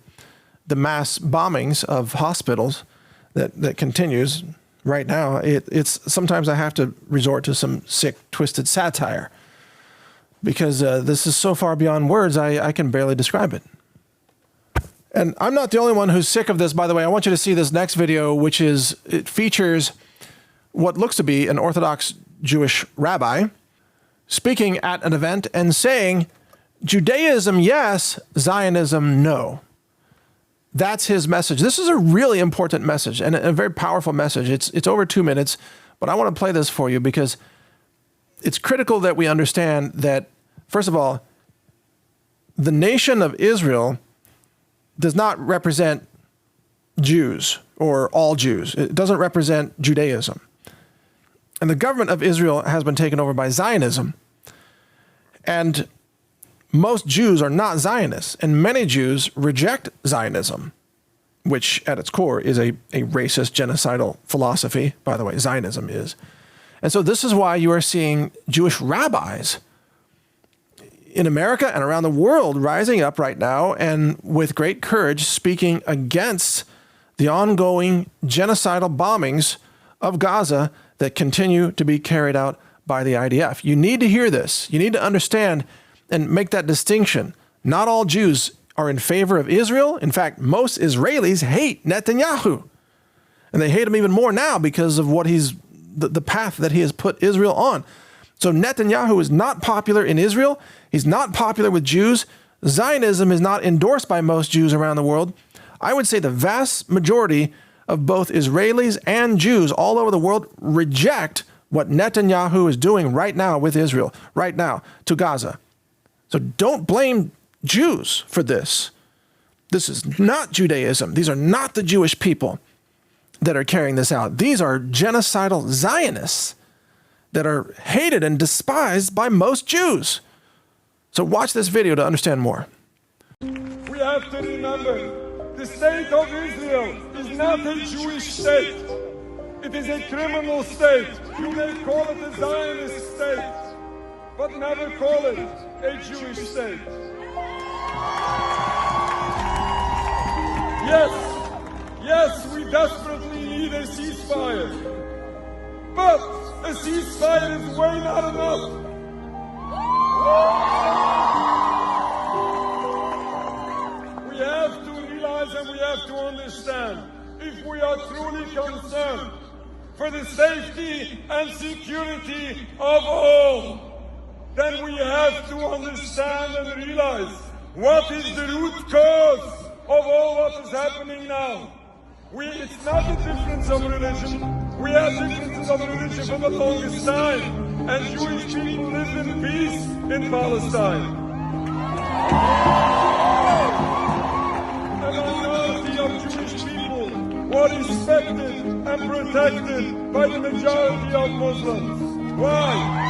the mass bombings of hospitals that continues right now. It's sometimes I have to resort to some sick, twisted satire because this is so far beyond words, I can barely describe it. And I'm not the only one who's sick of this, by the way. I want you to see this next video, it features what looks to be an Orthodox Jewish rabbi speaking at an event and saying, Judaism, yes, Zionism, no. That's his message. This is a really important message and a very powerful message. It's over 2 minutes, but I want to play this for you because it's critical that we understand that, first of all, the nation of Israel does not represent Jews or all Jews. It doesn't represent Judaism. And the government of Israel has been taken over by Zionism. And most Jews are not Zionists, and many Jews reject Zionism, which at its core is a racist, genocidal philosophy. By the way, Zionism is. And so this is why you are seeing Jewish rabbis in America and around the world rising up right now and with great courage speaking against the ongoing genocidal bombings of Gaza that continue to be carried out by the IDF. You need to hear this. You need to understand and make that distinction. Not all Jews are in favor of Israel. In fact, most Israelis hate Netanyahu. And they hate him even more now because of what the path that he has put Israel on. So Netanyahu is not popular in Israel. He's not popular with Jews. Zionism is not endorsed by most Jews around the world. I would say the vast majority of both Israelis and Jews all over the world reject what Netanyahu is doing right now with Israel, right now to Gaza. So don't blame Jews for this. This is not Judaism. These are not the Jewish people that are carrying this out. These are genocidal Zionists that are hated and despised by most Jews. So watch this video to understand more. We have to remember, the state of Israel is not a Jewish state. It is a criminal state. You may call it a Zionist state, but never call it a Jewish state. Yes, we desperately need a ceasefire. But a ceasefire is way not enough. We have to realize and we have to understand, if we are truly concerned for the safety and security of all, then we have to understand and realize what is the root cause of all what is happening now. It's not a difference of religion. We have differences of religion for the longest time, and Jewish people live in peace in Palestine. A minority of Jewish people were respected and protected by the majority of Muslims. Why?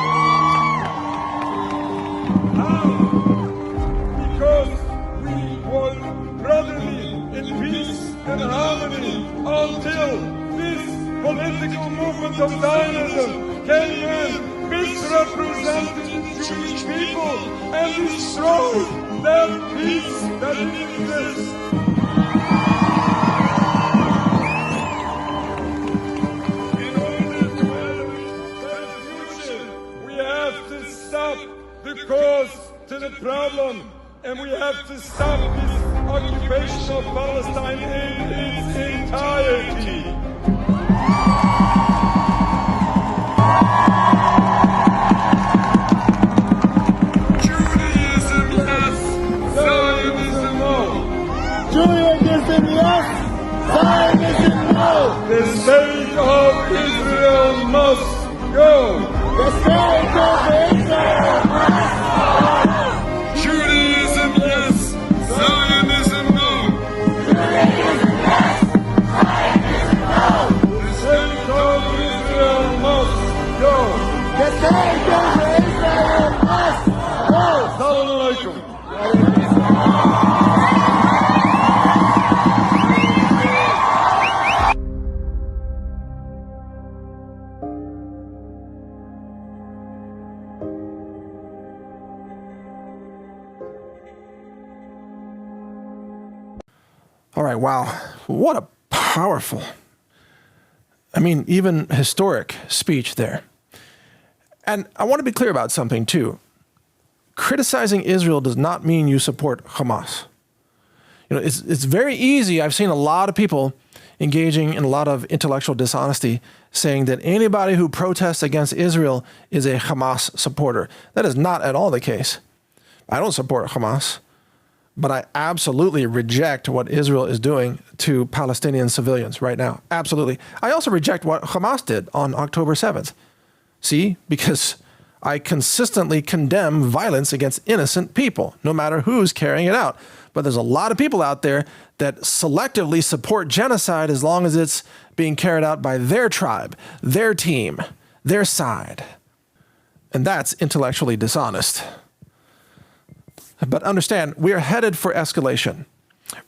How? Because we were brotherly in peace and harmony until this political movement of Zionism came in, misrepresented the Jewish people and destroyed their peace that exists. In order to have a future, we have to stop the cause to the problem, and we have to stop this occupation of Palestine in its entirety. Judaism yes, Zionism no. Judaism yes, Zionism no. The state of Israel must go. The state of Israel must go. Judaism yes, Zionism no. Judaism All right, wow. What a powerful, even historic speech there. And I want to be clear about something too. Criticizing Israel does not mean you support Hamas. It's very easy. I've seen a lot of people engaging in a lot of intellectual dishonesty saying that anybody who protests against Israel is a Hamas supporter. That is not at all the case. I don't support Hamas, but I absolutely reject what Israel is doing to Palestinian civilians right now. Absolutely. I also reject what Hamas did on October 7th. See, because I consistently condemn violence against innocent people, no matter who's carrying it out. But there's a lot of people out there that selectively support genocide as long as it's being carried out by their tribe, their team, their side. And that's intellectually dishonest. But understand, we are headed for escalation.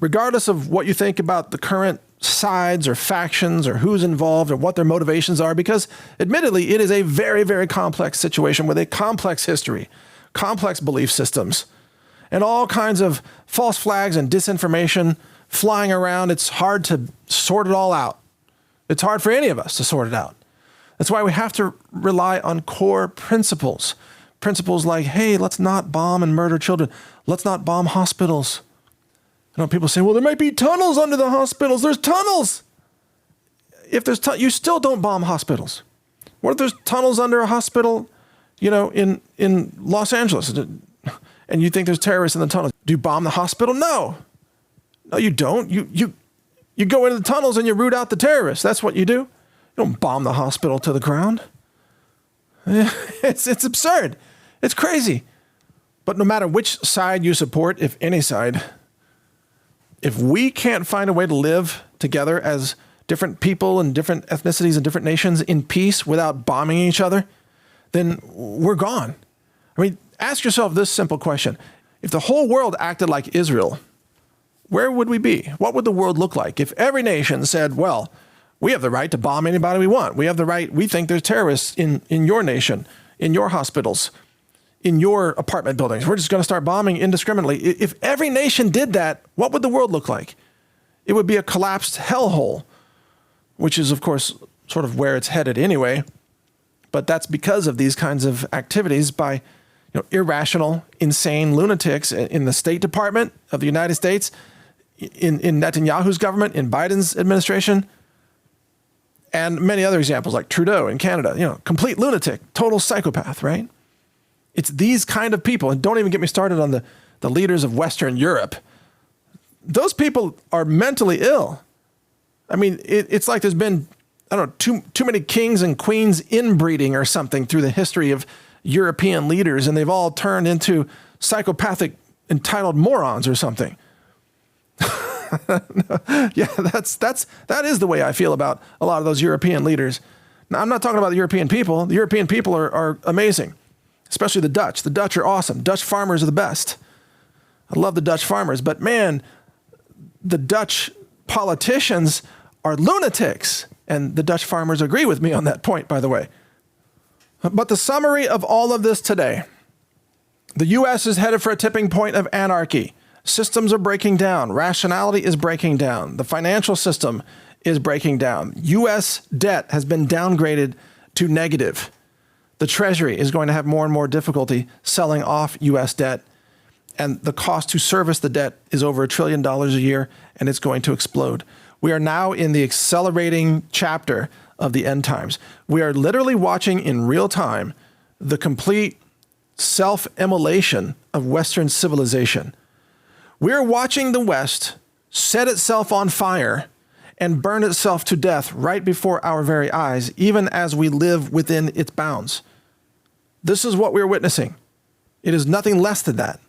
Regardless of what you think about the current sides or factions or who's involved or what their motivations are, because admittedly, it is a very, very complex situation with a complex history, complex belief systems, and all kinds of false flags and disinformation flying around. It's hard to sort it all out. It's hard for any of us to sort it out. That's why we have to rely on core principles. Principles like, hey, let's not bomb and murder children. Let's not bomb hospitals. People say, well, there might be tunnels under the hospitals. There's tunnels. If there's you still don't bomb hospitals. What if there's tunnels under a hospital, in Los Angeles, and you think there's terrorists in the tunnels? Do you bomb the hospital? No, you don't. You go into the tunnels and you root out the terrorists. That's what you do. You don't bomb the hospital to the ground. It's absurd. It's crazy. But no matter which side you support, if any side, if we can't find a way to live together as different people and different ethnicities and different nations in peace without bombing each other, then we're gone. Ask yourself this simple question. If the whole world acted like Israel, where would we be? What would the world look like if every nation said, well, we have the right to bomb anybody we want. We have the right, we think there's terrorists in your nation, in your hospitals, in your apartment buildings. We're just going to start bombing indiscriminately. If every nation did that, what would the world look like? It would be a collapsed hellhole, which is, of course, sort of where it's headed anyway. But that's because of these kinds of activities by irrational, insane lunatics in the State Department of the United States, in Netanyahu's government, in Biden's administration, and many other examples like Trudeau in Canada. Complete lunatic, total psychopath, right? It's these kind of people, and don't even get me started on the leaders of Western Europe. Those people are mentally ill. It's like there's been, too many kings and queens inbreeding or something through the history of European leaders, and they've all turned into psychopathic, entitled morons or something. Yeah, that is the way I feel about a lot of those European leaders. Now, I'm not talking about the European people. The European people are amazing, especially the Dutch. The Dutch are awesome. Dutch farmers are the best. I love the Dutch farmers, but man, the Dutch politicians are lunatics, and the Dutch farmers agree with me on that point, by the way. But the summary of all of this today, the U.S. is headed for a tipping point of anarchy. Systems are breaking down. Rationality is breaking down. The financial system is breaking down. U.S. debt has been downgraded to negative. The Treasury is going to have more and more difficulty selling off U.S. debt. And the cost to service the debt is over $1 trillion a year, and it's going to explode. We are now in the accelerating chapter of the end times. We are literally watching in real time the complete self-immolation of Western civilization. We're watching the West set itself on fire and burn itself to death right before our very eyes, even as we live within its bounds. This is what we're witnessing. It is nothing less than that.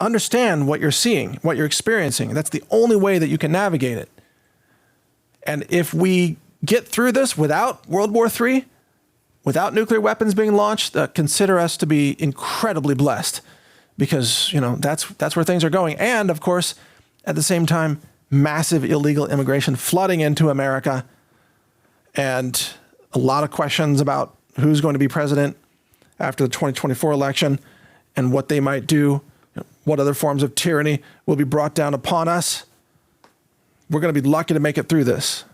Understand what you're seeing, what you're experiencing. That's the only way that you can navigate it. And if we get through this without World War III, without nuclear weapons being launched, consider us to be incredibly blessed. Because, that's where things are going. And, of course, at the same time, massive illegal immigration flooding into America, and a lot of questions about who's going to be president after the 2024 election and what they might do, what other forms of tyranny will be brought down upon us. we're going to be lucky to make it through this.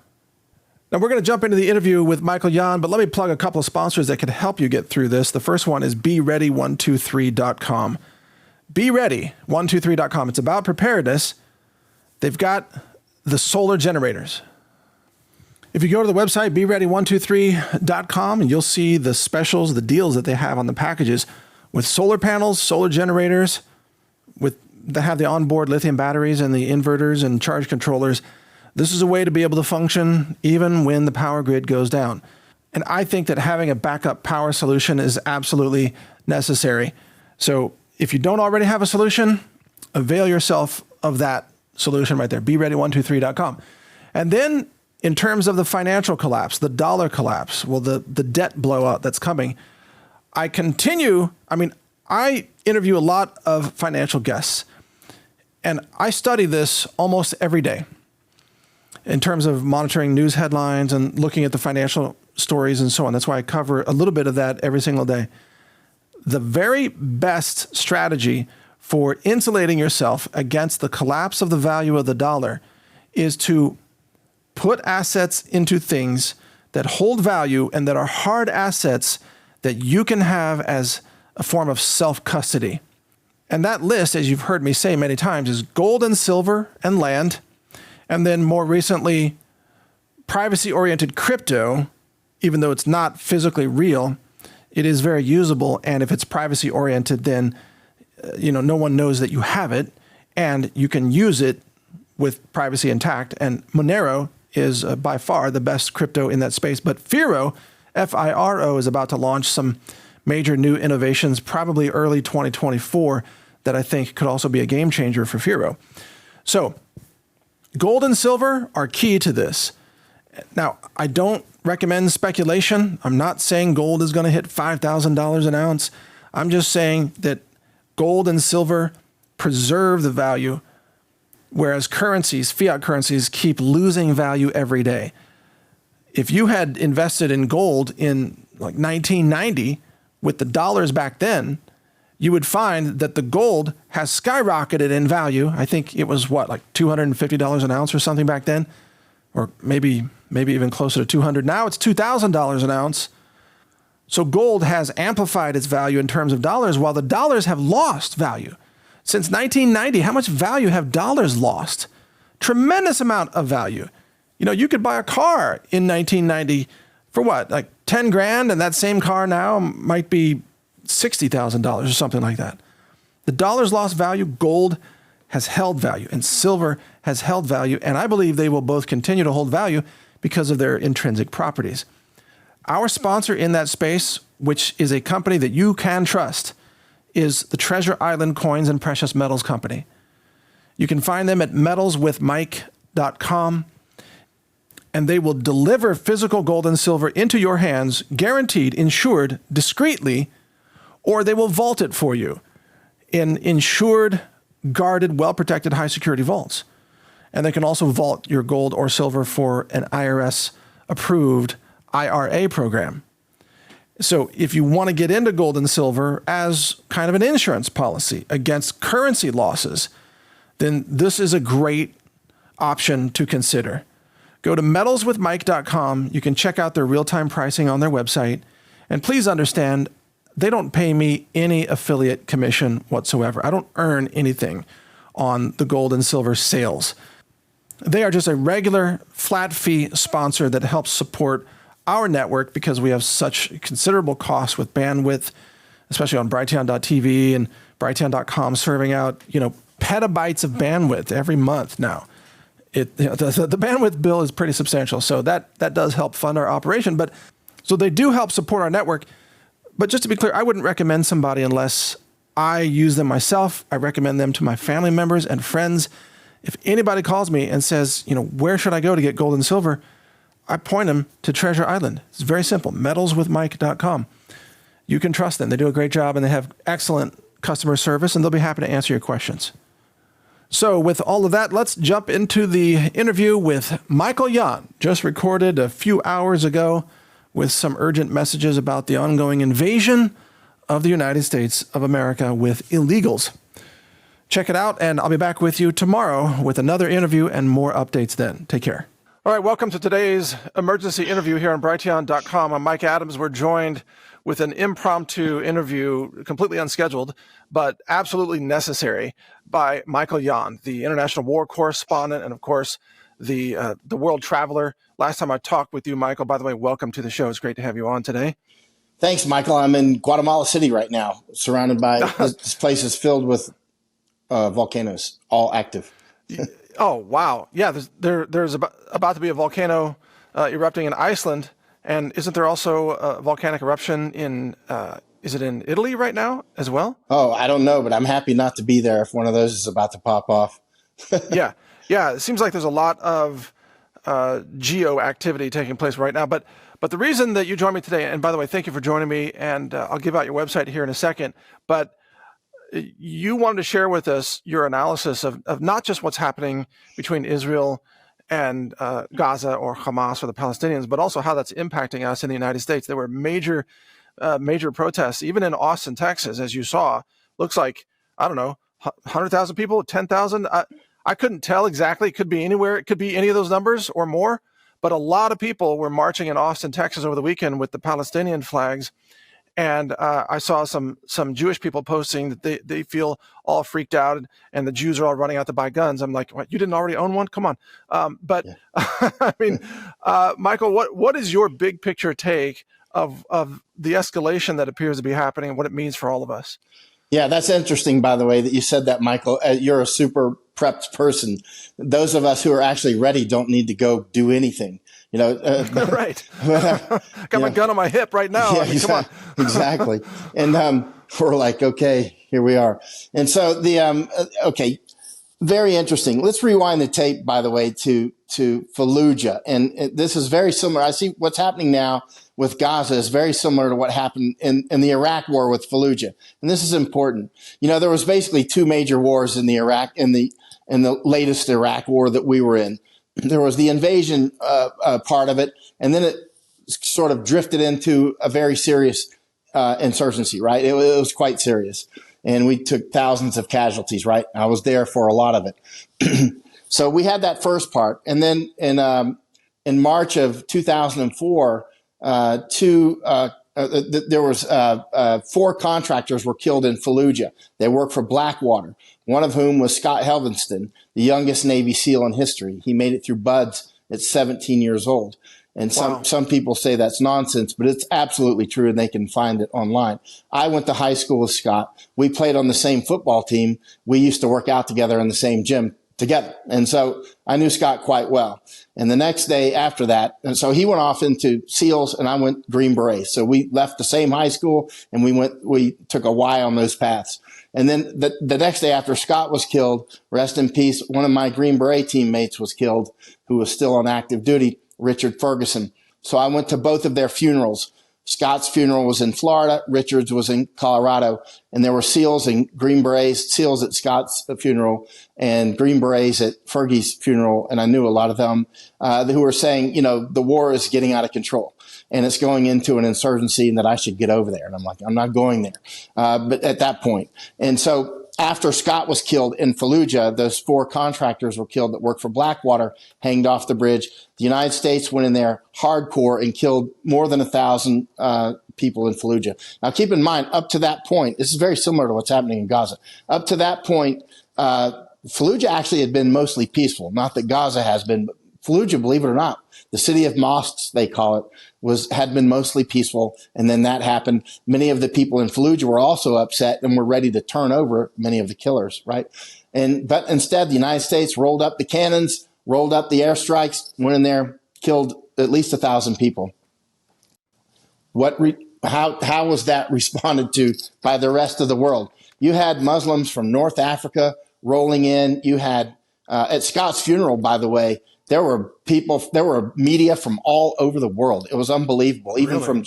Now, we're going to jump into the interview with Michael Yan, but let me plug a couple of sponsors that can help you get through this. The first one is BeReady123.com. BeReady123.com. It's about preparedness. They've got the solar generators. If you go to the website, BeReady123.com, and you'll see the specials, the deals that they have on the packages with solar panels, solar generators, that have the onboard lithium batteries and the inverters and charge controllers. This is a way to be able to function even when the power grid goes down. And I think that having a backup power solution is absolutely necessary. So if you don't already have a solution, avail yourself of that solution right there, BeReady123.com. And then in terms of the financial collapse, the dollar collapse, well, the debt blowout that's coming, I interview a lot of financial guests, and I study this almost every day in terms of monitoring news headlines and looking at the financial stories and so on. That's why I cover a little bit of that every single day. The very best strategy for insulating yourself against the collapse of the value of the dollar is to put assets into things that hold value and that are hard assets that you can have as a form of self-custody. And that list, as you've heard me say many times, is gold and silver and land, and then more recently, privacy-oriented crypto. Even though it's not physically real, it is very usable. And if it's privacy-oriented, then no one knows that you have it, and you can use it with privacy intact. And Monero is by far the best crypto in that space. But Firo, F-I-R-O, is about to launch some major new innovations, probably early 2024, that I think could also be a game changer for Firo. So gold and silver are key to this. Now, I don't recommend speculation. I'm not saying gold is going to hit $5,000 an ounce. I'm just saying that gold and silver preserve the value, whereas fiat currencies, keep losing value every day. If you had invested in gold in like 1990 with the dollars back then, you would find that the gold has skyrocketed in value. I think it was like $250 an ounce or something back then, or maybe even closer to $200. Now it's $2,000 an ounce. So gold has amplified its value in terms of dollars, while the dollars have lost value. Since 1990, how much value have dollars lost? Tremendous amount of value. You could buy a car in 1990 for what, like 10 grand, and that same car now might be $60,000 or something like that. The dollar's lost value, gold has held value, and silver has held value, and I believe they will both continue to hold value because of their intrinsic properties. Our sponsor in that space, which is a company that you can trust, is the Treasure Island Coins and Precious Metals Company. You can find them at metalswithmike.com, and they will deliver physical gold and silver into your hands, guaranteed, insured, discreetly, or they will vault it for you in insured, guarded, well-protected, high-security vaults. And they can also vault your gold or silver for an IRS-approved IRA program. So if you want to get into gold and silver as kind of an insurance policy against currency losses, then this is a great option to consider. Go to metalswithmike.com. You can check out their real-time pricing on their website. And please understand, they don't pay me any affiliate commission whatsoever. I don't earn anything on the gold and silver sales. They are just a regular flat fee sponsor that helps support our network because we have such considerable costs with bandwidth, especially on Brighteon.tv and Brighteon.com, serving out, petabytes of bandwidth every month now. The bandwidth bill is pretty substantial, so that does help fund our operation. But so they do help support our network. But just to be clear, I wouldn't recommend somebody unless I use them myself. I recommend them to my family members and friends. If anybody calls me and says, where should I go to get gold and silver? I point them to Treasure Island. It's very simple, metalswithmike.com. You can trust them. They do a great job, and they have excellent customer service, and they'll be happy to answer your questions. So with all of that, let's jump into the interview with Michael Yan, just recorded a few hours ago, with some urgent messages about the ongoing invasion of the United States of America with illegals. Check it out, and I'll be back with you tomorrow with another interview and more updates then. Take care. All right, welcome to today's emergency interview here on Brighteon.com. I'm Mike Adams. We're joined with an impromptu interview, completely unscheduled, but absolutely necessary, by Michael Yon, the international war correspondent and, of course, the world traveler. Last time I talked with you, Michael, by the way, welcome to the show. It's great to have you on today. Thanks, Michael. I'm in Guatemala City right now, surrounded by this place is filled with volcanoes, all active. Oh, wow. Yeah, there's about to be a volcano erupting in Iceland. And isn't there also a volcanic eruption is it in Italy right now as well? Oh, I don't know, but I'm happy not to be there if one of those is about to pop off. Yeah. It seems like there's a lot of geo activity taking place right now. But the reason that you joined me today, and by the way, thank you for joining me, and I'll give out your website here in a second, but you wanted to share with us your analysis of not just what's happening between Israel and Gaza or Hamas or the Palestinians, but also how that's impacting us in the United States. There were major protests, even in Austin, Texas, as you saw. Looks like, I don't know, 100,000 people, 10,000. I couldn't tell exactly. It could be anywhere. It could be any of those numbers or more. But a lot of people were marching in Austin, Texas over the weekend with the Palestinian flags. And I saw some Jewish people posting that they feel all freaked out and the Jews are all running out to buy guns. I'm like, what, you didn't already own one? Come on. Yeah. I mean, Michael, what is your big picture take of the escalation that appears to be happening and what it means for all of us? Yeah, that's interesting, by the way, that you said that, Michael. You're a super prepped person. Those of us who are actually ready don't need to go do anything. Right. Got my gun on my hip right now. Yeah, I mean, come on. Exactly. And we're like, okay, here we are. And so okay, very interesting. Let's rewind the tape, by the way, to Fallujah. And this is very similar. I see what's happening now with Gaza is very similar to what happened in the Iraq war with Fallujah. And this is important. There was basically two major wars in the latest Iraq war that we were in. There was the invasion part of it, and then it sort of drifted into a very serious insurgency, right? It was quite serious. And we took thousands of casualties, right? I was there for a lot of it. So we had that first part. And then in March of 2004, there was 4 contractors were killed in Fallujah. They worked for Blackwater, one of whom was Scott Helvenston, the youngest Navy SEAL in history. He made it through BUD/S at 17 years old. And some people say that's nonsense, but it's absolutely true, and they can find it online. I went to high school with Scott. We played on the same football team. We used to work out together in the same gym together. And so I knew Scott quite well. And the next day after that, and so he went off into SEALs and I went Green Berets. So we left the same high school and we took a Y on those paths. And then the next day after Scott was killed, rest in peace, one of my Green Beret teammates was killed who was still on active duty, Richard Ferguson. So I went to both of their funerals. Scott's funeral was in Florida. Richard's was in Colorado. And there were SEALs and Green Berets, SEALs at Scott's funeral and Green Berets at Fergie's funeral. And I knew a lot of them who were saying, the war is getting out of control and it's going into an insurgency and that I should get over there. And I'm like, I'm not going there. But at that point. And so after Scott was killed in Fallujah, those 4 contractors were killed that worked for Blackwater, hanged off the bridge. The United States went in there hardcore and killed more than 1,000 people in Fallujah. Now, keep in mind, up to that point, this is very similar to what's happening in Gaza. Up to that point, Fallujah actually had been mostly peaceful. Not that Gaza has been, but Fallujah, believe it or not, the city of mosques, they call it, had been mostly peaceful. And then that happened. Many of the people in Fallujah were also upset and were ready to turn over many of the killers, right? But instead, the United States rolled up the cannons, rolled up the airstrikes, went in there, killed at least 1,000 people. How was that responded to by the rest of the world? You had Muslims from North Africa rolling in. You had, at Scott's funeral, by the way, there were media from all over the world. It was unbelievable. Even from,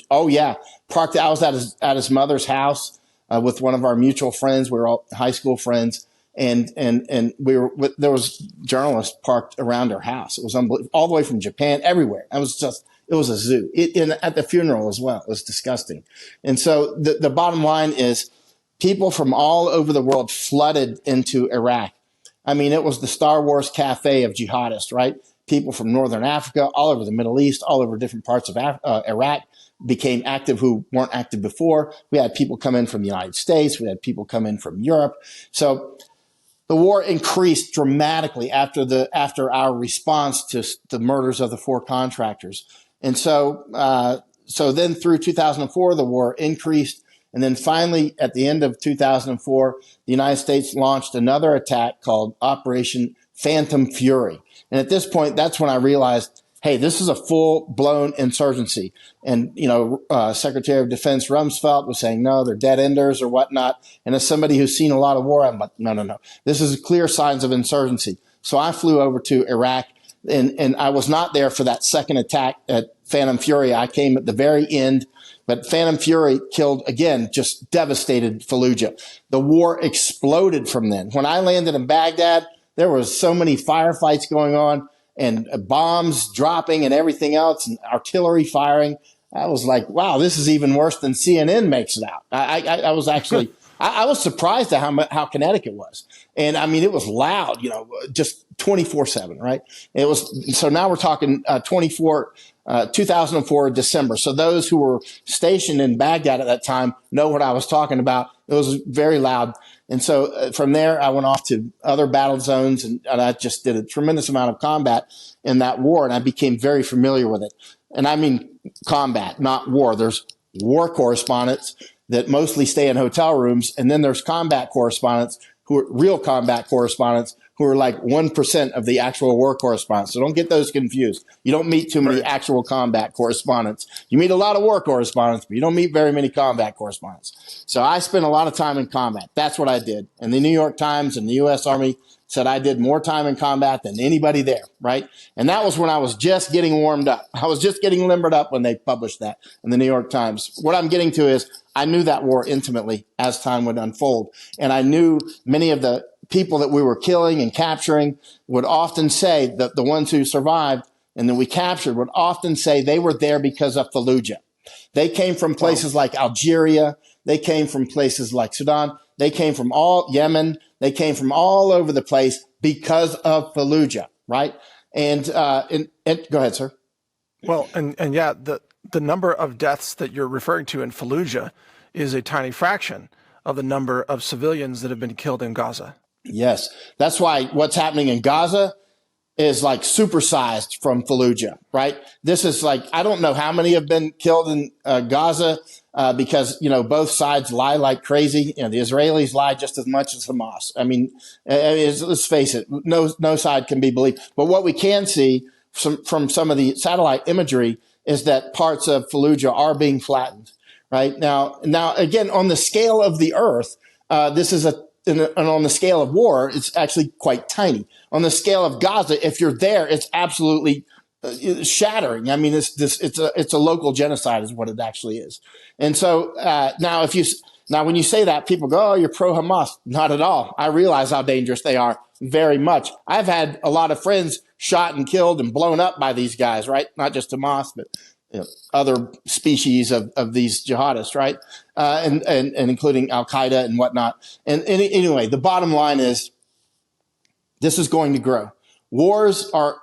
parked. I was at his mother's house with one of our mutual friends. We were all high school friends, and there was journalists parked around her house. It was unbelievable, all the way from Japan, everywhere. It was a zoo. At the funeral as well. It was disgusting. And so the bottom line is, people from all over the world flooded into Iraq. I mean, it was the Star Wars cafe of jihadists, right? People from Northern Africa, all over the Middle East, all over different parts of Iraq became active who weren't active before. We had people come in from the United States. We had people come in from Europe. So the war increased dramatically after our response to the murders of the 4 contractors. And so then through 2004, the war increased. And then finally, at the end of 2004, the United States launched another attack called Operation Phantom Fury. And at this point, that's when I realized, hey, this is a full-blown insurgency. And, Secretary of Defense Rumsfeld was saying, no, they're dead enders or whatnot. And as somebody who's seen a lot of war, I'm like, no. This is clear signs of insurgency. So I flew over to Iraq, and I was not there for that second attack at Phantom Fury. I came at the very end. But Phantom Fury killed, again, just devastated Fallujah. The war exploded from then. When I landed in Baghdad, there was so many firefights going on and bombs dropping and everything else and artillery firing. I was like, wow, this is even worse than CNN makes it out. I was actually, I was surprised at how kinetic it was. And I mean, it was loud, just 24/7, right? It was, so now we're talking 2004 December. So those who were stationed in Baghdad at that time know what I was talking about. It was very loud. And so from there, I went off to other battle zones, and I just did a tremendous amount of combat in that war, and I became very familiar with it. And I mean combat, not war. There's war correspondents that mostly stay in hotel rooms, and then there's combat correspondents who are real combat correspondents who are like 1% of the actual war correspondents. So don't get those confused. You don't meet too many actual combat correspondents. You meet a lot of war correspondents, but you don't meet very many combat correspondents. So I spent a lot of time in combat. That's what I did. And the New York Times and the U.S. Army said I did more time in combat than anybody there, right? And that was when I was just getting warmed up. I was just getting limbered up when they published that in the New York Times. What I'm getting to is I knew that war intimately as time would unfold. And I knew many of the people that we were killing and capturing would often say that the ones who survived and that we captured would often say they were there because of Fallujah. They came from places like Algeria. They came from places like Sudan. They came from Yemen. They came from all over the place because of Fallujah, right? And go ahead, sir. Well, and yeah, the number of deaths that you're referring to in Fallujah is a tiny fraction of the number of civilians that have been killed in Gaza. Yes. That's why what's happening in Gaza is like supersized from Fallujah, right? This is like, I don't know how many have been killed in Gaza because, both sides lie like crazy. The Israelis lie just as much as Hamas. I mean, let's face it, no side can be believed. But what we can see from some of the satellite imagery is that parts of Fallujah are being flattened, right? Now again, on the scale of the earth, this is and on the scale of war, it's actually quite tiny. On the scale of Gaza, if you're there, it's absolutely shattering. I mean, it's a local genocide is what it actually is. And so now when you say that, people go, "Oh, you're pro Hamas." Not at all. I realize how dangerous they are very much. I've had a lot of friends shot and killed and blown up by these guys, right? Not just Hamas, but other species of these jihadists, right? And including Al-Qaeda and whatnot. And anyway, the bottom line is this is going to grow. Wars are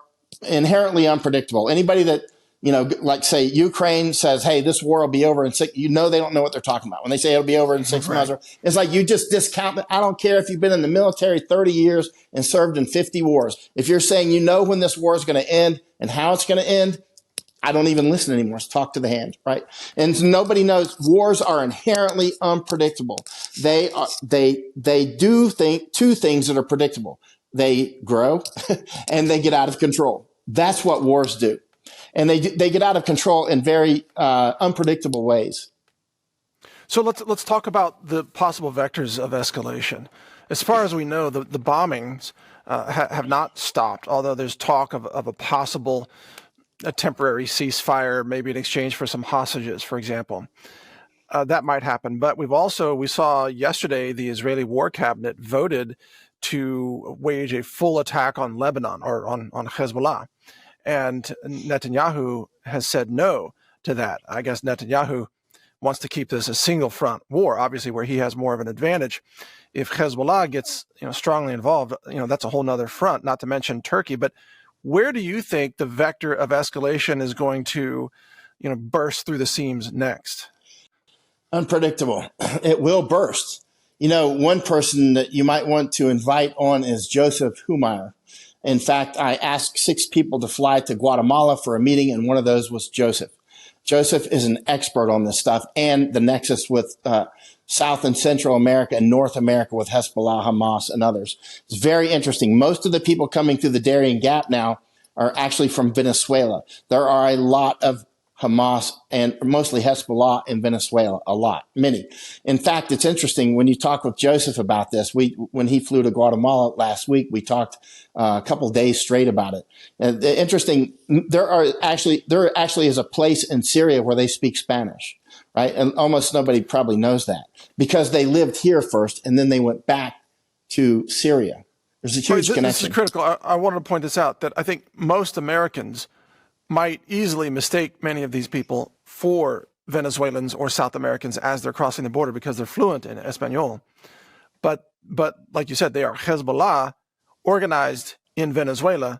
inherently unpredictable. Anybody that, like say Ukraine says, hey, this war will be over in 6, they don't know what they're talking about. When they say it'll be over in 6 months, it's like you just discount it. I don't care if you've been in the military 30 years and served in 50 wars. If you're saying when this war is going to end and how it's going to end, I don't even listen anymore. It's talk to the hand, right? And so nobody knows. Wars are inherently unpredictable. They do two things that are predictable. They grow and they get out of control. That's what wars do. And they get out of control in very unpredictable ways. So let's talk about the possible vectors of escalation. As far as we know, the bombings have not stopped, although there's talk of a possible a temporary ceasefire, maybe in exchange for some hostages, for example. That might happen. But we saw yesterday the Israeli War Cabinet voted to wage a full attack on Lebanon or on Hezbollah. And Netanyahu has said no to that. I guess Netanyahu wants to keep this a single front war, obviously where he has more of an advantage. If Hezbollah gets strongly involved, that's a whole nother front, not to mention Turkey. But where do you think the vector of escalation is going to burst through the seams next? Unpredictable. It will burst. One person that you might want to invite on is Joseph Humire. In fact, I asked 6 people to fly to Guatemala for a meeting, and one of those was Joseph. Joseph is an expert on this stuff and the nexus with South and Central America and North America with Hezbollah, Hamas, and others. It's very interesting. Most of the people coming through the Darien Gap now are actually from Venezuela. There are a lot of Hamas and mostly Hezbollah in Venezuela, many. In fact, it's interesting when you talk with Joseph about this. When he flew to Guatemala last week, we talked a couple of days straight about it. Interesting. There actually is a place in Syria where they speak Spanish, right? And almost nobody probably knows that because they lived here first and then they went back to Syria. There's a huge connection. This is critical. I wanted to point this out that I think most Americans might easily mistake many of these people for Venezuelans or South Americans as they're crossing the border because they're fluent in Espanol. But like you said, they are Hezbollah organized in Venezuela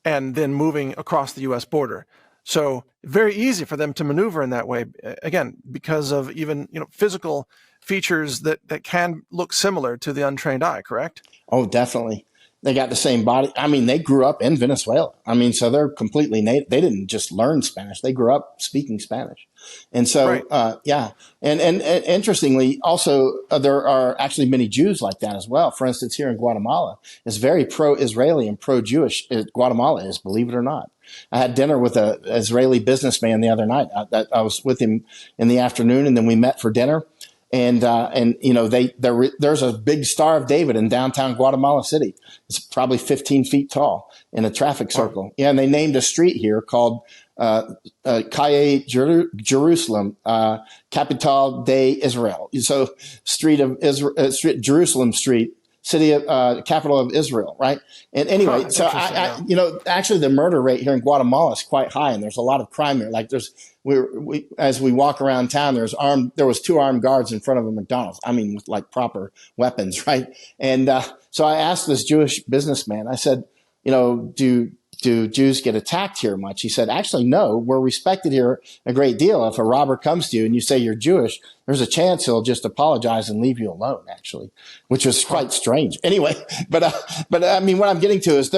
and then moving across the U.S. border. So very easy for them to maneuver in that way, again, because of even physical features that can look similar to the untrained eye, correct? Oh, definitely. They got the same body. I mean, they grew up in Venezuela. I mean, so they're completely native. They didn't just learn Spanish. They grew up speaking Spanish. And so, right. Yeah. And interestingly, also, there are actually many Jews like that as well. For instance, here in Guatemala, it's very pro-Israeli and pro-Jewish. Guatemala is, believe it or not. I had dinner with an Israeli businessman the other night. I was with him in the afternoon, and then we met for dinner. And there's a big Star of David in downtown Guatemala City. It's probably 15 feet tall in a traffic circle. Wow. Yeah, and they named a street here called Calle Jerusalem, Capital de Israel. So Jerusalem Street, city of capital of Israel, right? And anyway, so actually the murder rate here in Guatemala is quite high, and there's a lot of crime there. Like as we walk around town, there was 2 armed guards in front of a McDonald's. I mean, with like proper weapons, right? And so I asked this Jewish businessman. I said, do Jews get attacked here much? He said, actually, no, we're respected here a great deal. If a robber comes to you and you say you're Jewish, there's a chance he'll just apologize and leave you alone, actually, which is quite strange. Anyway, but I mean, what I'm getting to is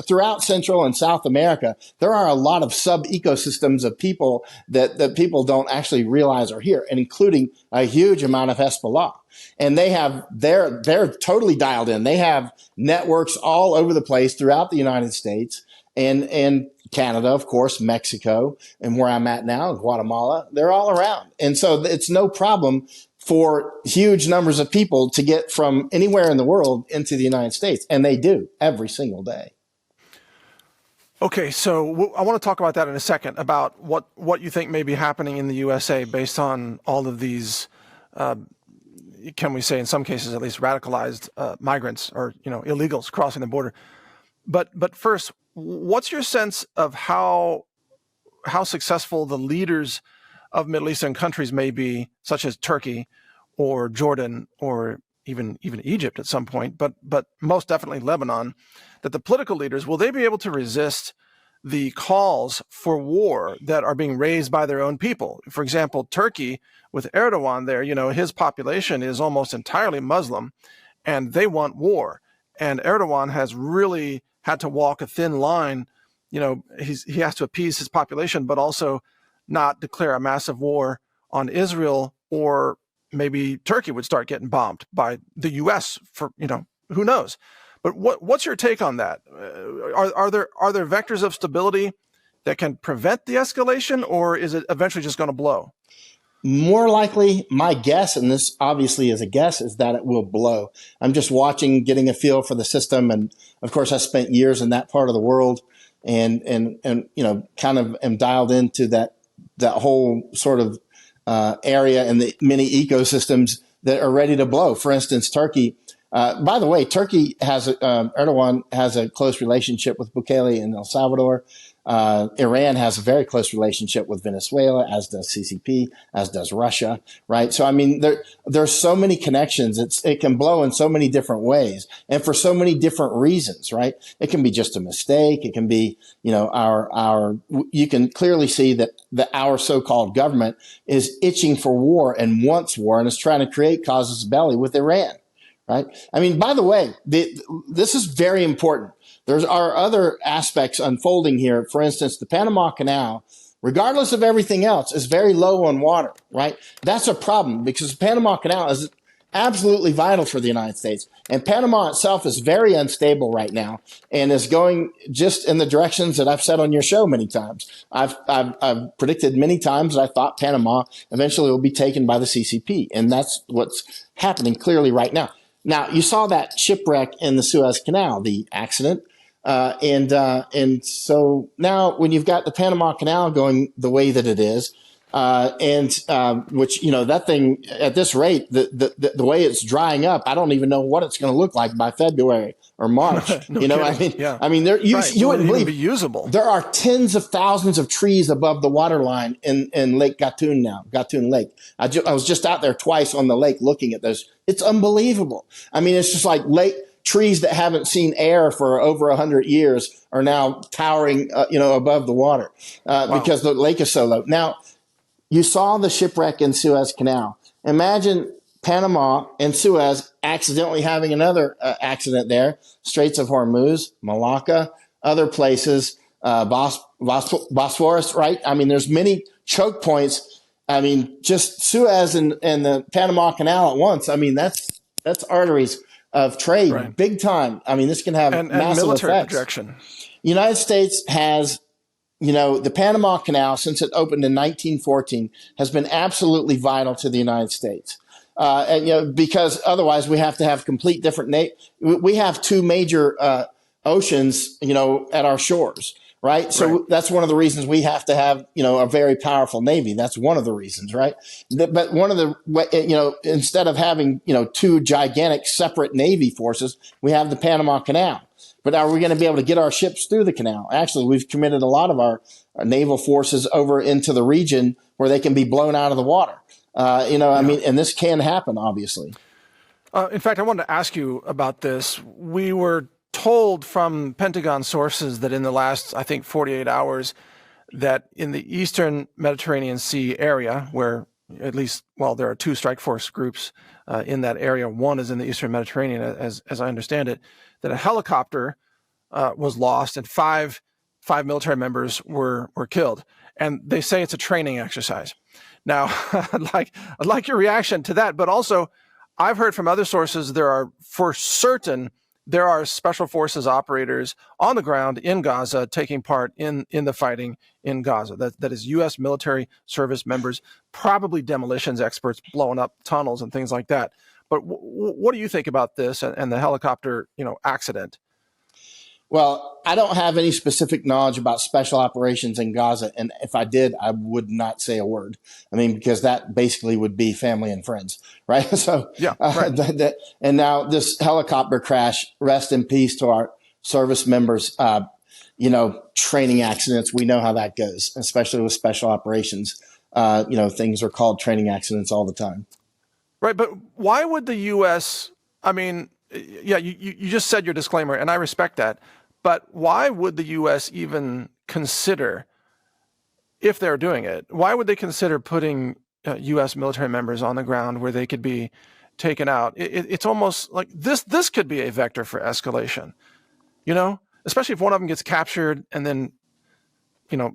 throughout Central and South America, there are a lot of sub-ecosystems of people that people don't actually realize are here, and including a huge amount of Hezbollah. And they're totally dialed in. They have networks all over the place throughout the United States and Canada, of course, Mexico, and where I'm at now, Guatemala. They're all around. And so it's no problem for huge numbers of people to get from anywhere in the world into the United States. And they do every single day. Okay, so I want to talk about that in a second, about what you think may be happening in the USA based on all of these can we say, in some cases at least, radicalized migrants or illegals crossing the border. But first, what's your sense of how successful the leaders of Middle Eastern countries may be, such as Turkey or Jordan or even Egypt at some point, but most definitely Lebanon, that the political leaders, will they be able to resist the calls for war that are being raised by their own people? For example, Turkey, with Erdogan there, his population is almost entirely Muslim, and they want war. And Erdogan has really had to walk a thin line. He has to appease his population, but also not declare a massive war on Israel, or maybe Turkey would start getting bombed by the U.S. for, who knows? But what's your take on that? Are there vectors of stability that can prevent the escalation, or is it eventually just going to blow? More likely, my guess, and this obviously is a guess, is that it will blow. I'm just watching, getting a feel for the system. And of course, I spent years in that part of the world and kind of am dialed into that whole sort of area and the many ecosystems that are ready to blow. For instance, Turkey. By the way, Turkey Erdogan has a close relationship with Bukele in El Salvador. Iran has a very close relationship with Venezuela, as does CCP, as does Russia, right? So, I mean, there's so many connections. It can blow in so many different ways and for so many different reasons, right? It can be just a mistake. It can be, you know, you can clearly see that our so-called government is itching for war and wants war and is trying to create casus belli with Iran, right? I mean, by the way, this is very important. There are other aspects unfolding here. For instance, the Panama Canal, regardless of everything else, is very low on water, right? That's a problem because the Panama Canal is absolutely vital for the United States. And Panama itself is very unstable right now and is going just in the directions that I've said on your show many times. I've predicted many times that I thought Panama eventually will be taken by the CCP. And that's what's happening clearly right now. Now, you saw that shipwreck in the Suez Canal, the accident. And so now when you've got the Panama Canal going the way that it is, which, you know, that thing at this rate, the way it's drying up, I don't even know what it's going to look like by February or March. No you know, kidding. I mean, Yeah. I mean, you wouldn't believe be usable. There are tens of thousands of trees above the water line in Lake Gatun now, Gatun Lake. I was just out there twice on the lake looking at those. It's unbelievable. I mean, it's just like trees that haven't seen air for over 100 years are now towering, above the water because the lake is so low. Now, you saw the shipwreck in Suez Canal. Imagine Panama and Suez accidentally having another accident there. Straits of Hormuz, Malacca, other places, Bosphorus, right? I mean, there's many choke points. I mean, just Suez and the Panama Canal at once. I mean, that's arteries of trade, big time. I mean, this can have massive military effects. projection. United States has, the Panama Canal, since it opened in 1914, has been absolutely vital to the United States. Because otherwise we have to have complete different we have two major oceans, at our shores, right? So that's one of the reasons we have to have, a very powerful Navy. That's one of the reasons, right? But one of the, instead of having, two gigantic separate Navy forces, we have the Panama Canal. But are we going to be able to get our ships through the canal? Actually, we've committed a lot of our naval forces over into the region where they can be blown out of the water. I mean, and this can happen, obviously. In fact, I wanted to ask you about this. We were told from Pentagon sources that in the last, I think, 48 hours, that in the Eastern Mediterranean Sea area, where at least, there are two strike force groups in that area. One is in the Eastern Mediterranean, as I understand it, that a helicopter was lost and five military members were killed. And they say it's a training exercise. Now, I'd like your reaction to that, but also I've heard from other sources there are special forces operators on the ground in Gaza taking part in the fighting in Gaza. That is U.S. military service members, probably demolitions experts blowing up tunnels and things like that. But what do you think about this and the helicopter, accident? Well, I don't have any specific knowledge about special operations in Gaza. And if I did, I would not say a word. I mean, because that basically would be family and friends, right? So, yeah, right. And now this helicopter crash, rest in peace to our service members, training accidents. We know how that goes, especially with special operations. Things are called training accidents all the time. Right. But why would the U.S., I mean, yeah, you just said your disclaimer, and I respect that. But why would the U.S. even consider, if they're doing it, why would they consider putting U.S. military members on the ground where they could be taken out? It's almost like this could be a vector for escalation, especially if one of them gets captured and then,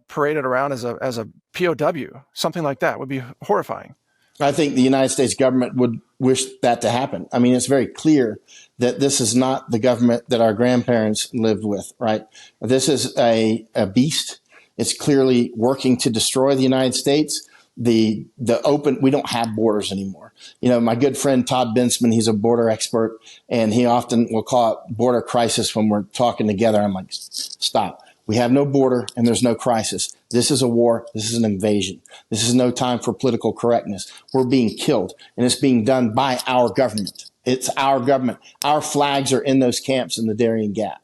paraded around as a POW, something like that would be horrifying. I think the United States government would wish that to happen. I mean, it's very clear that this is not the government that our grandparents lived with, right? This is a beast. It's clearly working to destroy the United States. We don't have borders anymore. My good friend Todd Bensman, he's a border expert, and he often will call it border crisis when we're talking together. I'm like, stop. We have no border and there's no crisis. This is a war. This is an invasion. This is no time for political correctness. We're being killed, and it's being done by our government. It's our government. Our flags are in those camps in the Darien Gap.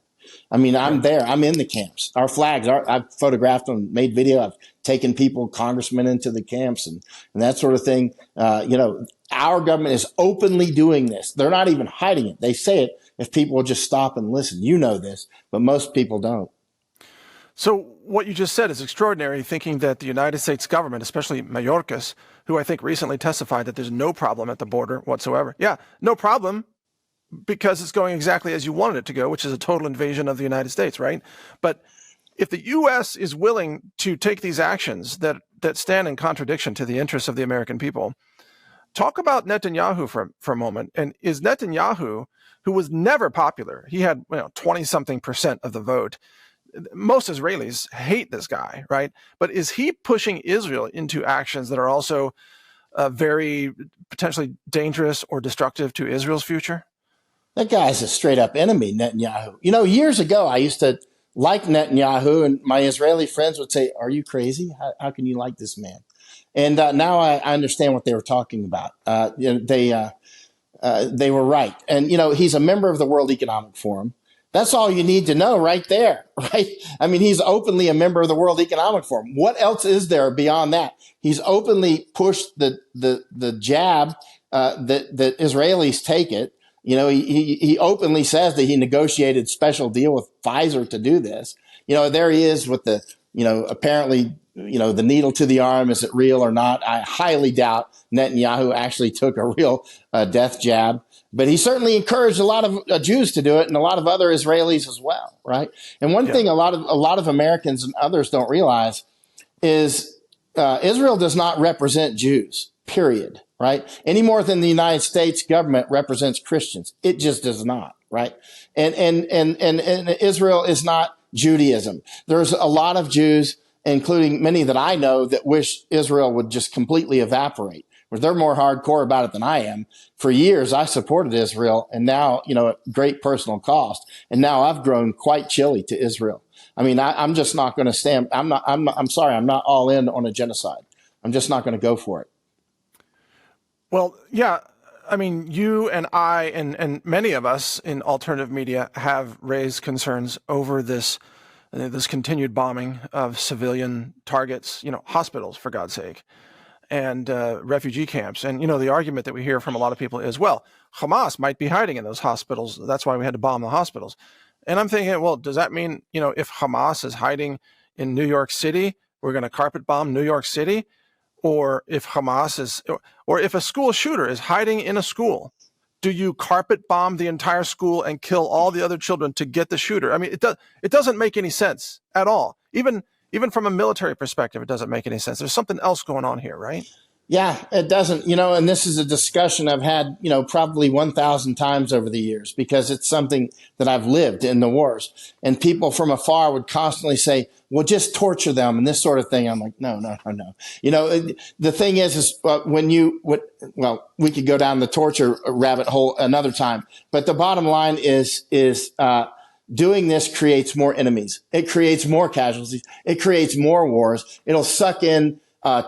I mean, I'm there. I'm in the camps. Our flags, I've photographed them, made video. I've taken people, congressmen into the camps and that sort of thing. Our government is openly doing this. They're not even hiding it. They say it if people will just stop and listen. You know this, but most people don't. So what you just said is extraordinary, thinking that the United States government, especially Mayorkas, who I think recently testified that there's no problem at the border whatsoever. Yeah, no problem, because it's going exactly as you wanted it to go, which is a total invasion of the United States, right? But if the U.S. is willing to take these actions that stand in contradiction to the interests of the American people, talk about Netanyahu for a moment. And is Netanyahu, who was never popular, he had 20-something% of the vote. Most Israelis hate this guy, right? But is he pushing Israel into actions that are also very potentially dangerous or destructive to Israel's future? That guy's a straight up enemy, Netanyahu. Years ago, I used to like Netanyahu, and my Israeli friends would say, "Are you crazy? How can you like this man?" And now I understand what they were talking about. They were right. And, he's a member of the World Economic Forum. That's all you need to know right there, right? I mean, he's openly a member of the World Economic Forum. What else is there beyond that? He's openly pushed the jab that Israelis take it. He openly says that he negotiated special deal with Pfizer to do this. There he is with the, apparently, the needle to the arm. Is it real or not? I highly doubt Netanyahu actually took a real death jab. But he certainly encouraged a lot of Jews to do it, and a lot of other Israelis as well, right? And one thing a lot of Americans and others don't realize is Israel does not represent Jews, period, right? Any more than the United States government represents Christians. It just does not, right? And Israel is not Judaism. There's a lot of Jews, including many that I know, that wish Israel would just completely evaporate. They're more hardcore about it than I am. For years, I supported Israel, and now, at great personal cost. And now I've grown quite chilly to Israel. I mean, I'm just not going to stand. I'm sorry. I'm not all in on a genocide. I'm just not going to go for it. Well, yeah. I mean, you and I and many of us in alternative media have raised concerns over this continued bombing of civilian targets, hospitals, for God's sake, and refugee camps. And, the argument that we hear from a lot of people is, well, Hamas might be hiding in those hospitals. That's why we had to bomb the hospitals. And I'm thinking, well, does that mean, if Hamas is hiding in New York City, we're going to carpet bomb New York City? Or if if a school shooter is hiding in a school, do you carpet bomb the entire school and kill all the other children to get the shooter? I mean, it doesn't make any sense at all. Even from a military perspective, it doesn't make any sense. There's something else going on here, right? Yeah, it doesn't. And this is a discussion I've had, probably 1,000 times over the years, because it's something that I've lived in the wars. And people from afar would constantly say, well, just torture them and this sort of thing. I'm like, no. The thing is we could go down the torture rabbit hole another time. But the bottom line is doing this creates more enemies. It creates more casualties. It creates more wars. It'll suck in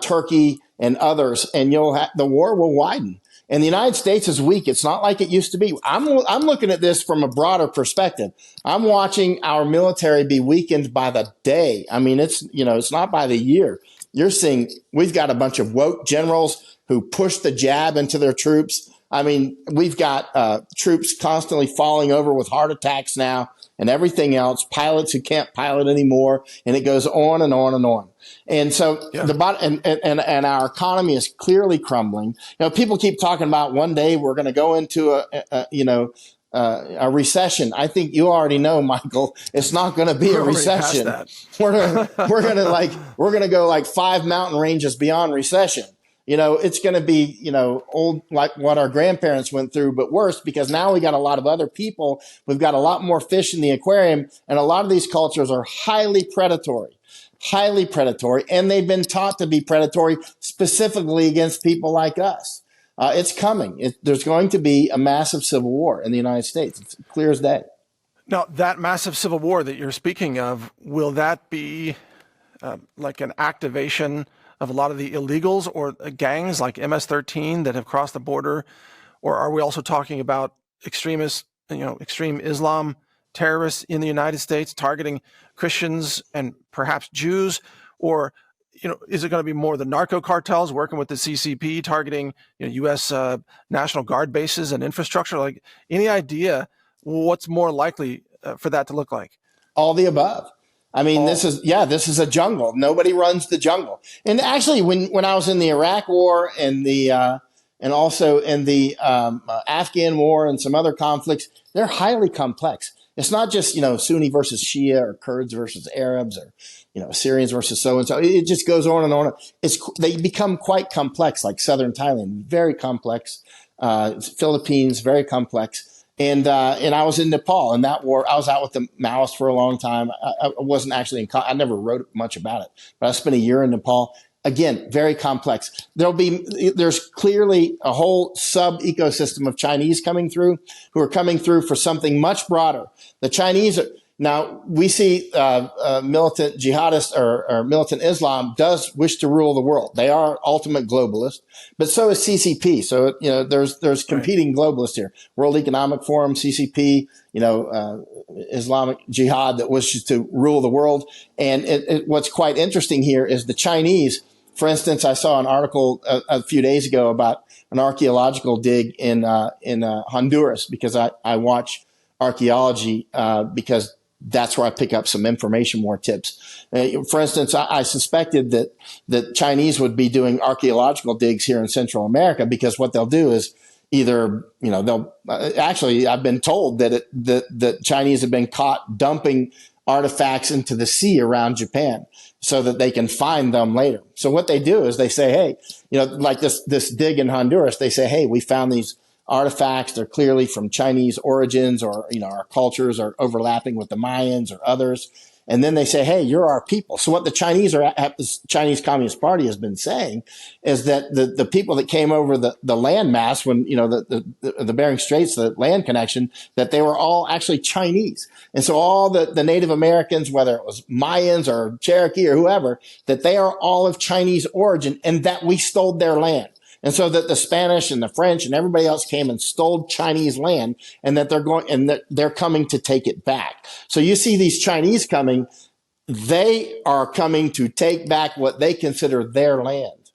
Turkey and others, and the war will widen. And the United States is weak. It's not like it used to be. I'm looking at this from a broader perspective. I'm watching our military be weakened by the day. I mean, it's not by the year. You're seeing we've got a bunch of woke generals who push the jab into their troops. I mean, we've got troops constantly falling over with heart attacks now and everything else, pilots who can't pilot anymore, and it goes on and on and on. And so and our economy is clearly crumbling. People keep talking about one day we're going to go into a recession. I think you already know, Michael, it's not going to be a recession. We're going to go like 5 mountain ranges beyond recession. It's going to be, old, like what our grandparents went through, but worse, because now we got a lot of other people. We've got a lot more fish in the aquarium, and a lot of these cultures are highly predatory, and they've been taught to be predatory specifically against people like us. It's coming. There's going to be a massive civil war in the United States. It's clear as day. Now, that massive civil war that you're speaking of, will that be like an activation of a lot of the illegals or gangs like MS-13 that have crossed the border? Or are we also talking about extremists, extreme Islam terrorists in the United States targeting Christians and perhaps Jews? Or, is it going to be more the narco cartels working with the CCP targeting U.S. National Guard bases and infrastructure? Like, any idea what's more likely for that to look like? All the above. I mean, this is a jungle. Nobody runs the jungle. And actually, when I was in the Iraq War and and also in the Afghan War and some other conflicts, they're highly complex. It's not just Sunni versus Shia or Kurds versus Arabs or Syrians versus so and so. It just goes on and on. They become quite complex, like southern Thailand, very complex. Philippines, very complex. And I was in Nepal in that war. I was out with the Maoists for a long time. I wasn't actually I never wrote much about it, but I spent a year in Nepal. Again, very complex. There's clearly a whole sub ecosystem of Chinese coming through who are coming through for something much broader. The Chinese now we see militant jihadists or militant Islam does wish to rule the world. They are ultimate globalists, but so is CCP. So there's competing globalists here. World Economic Forum, CCP, Islamic Jihad that wishes to rule the world. And what's quite interesting here is the Chinese. For instance, I saw an article a few days ago about an archaeological dig in Honduras, because I watch archaeology because that's where I pick up some information, more tips. For instance, I suspected that Chinese would be doing archaeological digs here in Central America, because what they'll do is either, they'll actually, I've been told that Chinese have been caught dumping artifacts into the sea around Japan so that they can find them later. So what they do is they say, hey, like this dig in Honduras, they say, hey, we found these artifacts. They're clearly from Chinese origins, or, our cultures are overlapping with the Mayans or others. And then they say, hey, you're our people. So what the Chinese Communist Party has been saying is that the people that came over the landmass when, the Bering Straits, the land connection, that they were all actually Chinese. And so all the Native Americans, whether it was Mayans or Cherokee or whoever, that they are all of Chinese origin, and that we stole their land. And so that the Spanish and the French and everybody else came and stole Chinese land, and that they're coming to take it back. So you see these Chinese coming, they are coming to take back what they consider their land.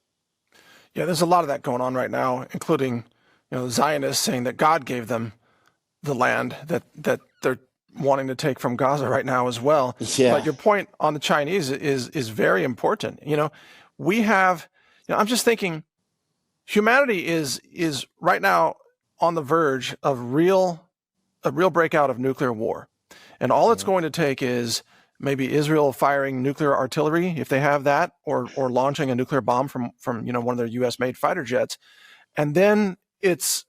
Yeah, there's a lot of that going on right now, including, the Zionists saying that God gave them the land that they're wanting to take from Gaza right now as well. Yeah. But your point on the Chinese is very important. We have, I'm just thinking, humanity is right now on the verge of a real breakout of nuclear war. And all it's going to take is maybe Israel firing nuclear artillery, if they have that, or launching a nuclear bomb from one of their US made fighter jets. And then it's,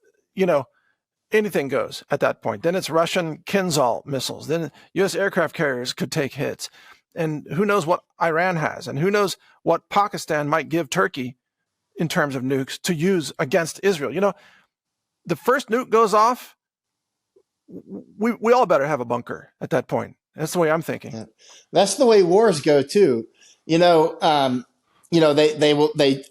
anything goes at that point. Then it's Russian Kinzhal missiles. Then US aircraft carriers could take hits. And who knows what Iran has, and who knows what Pakistan might give Turkey in terms of nukes to use against Israel. The first nuke goes off, we all better have a bunker at that point. That's the way I'm thinking. Yeah. That's the way wars go too. They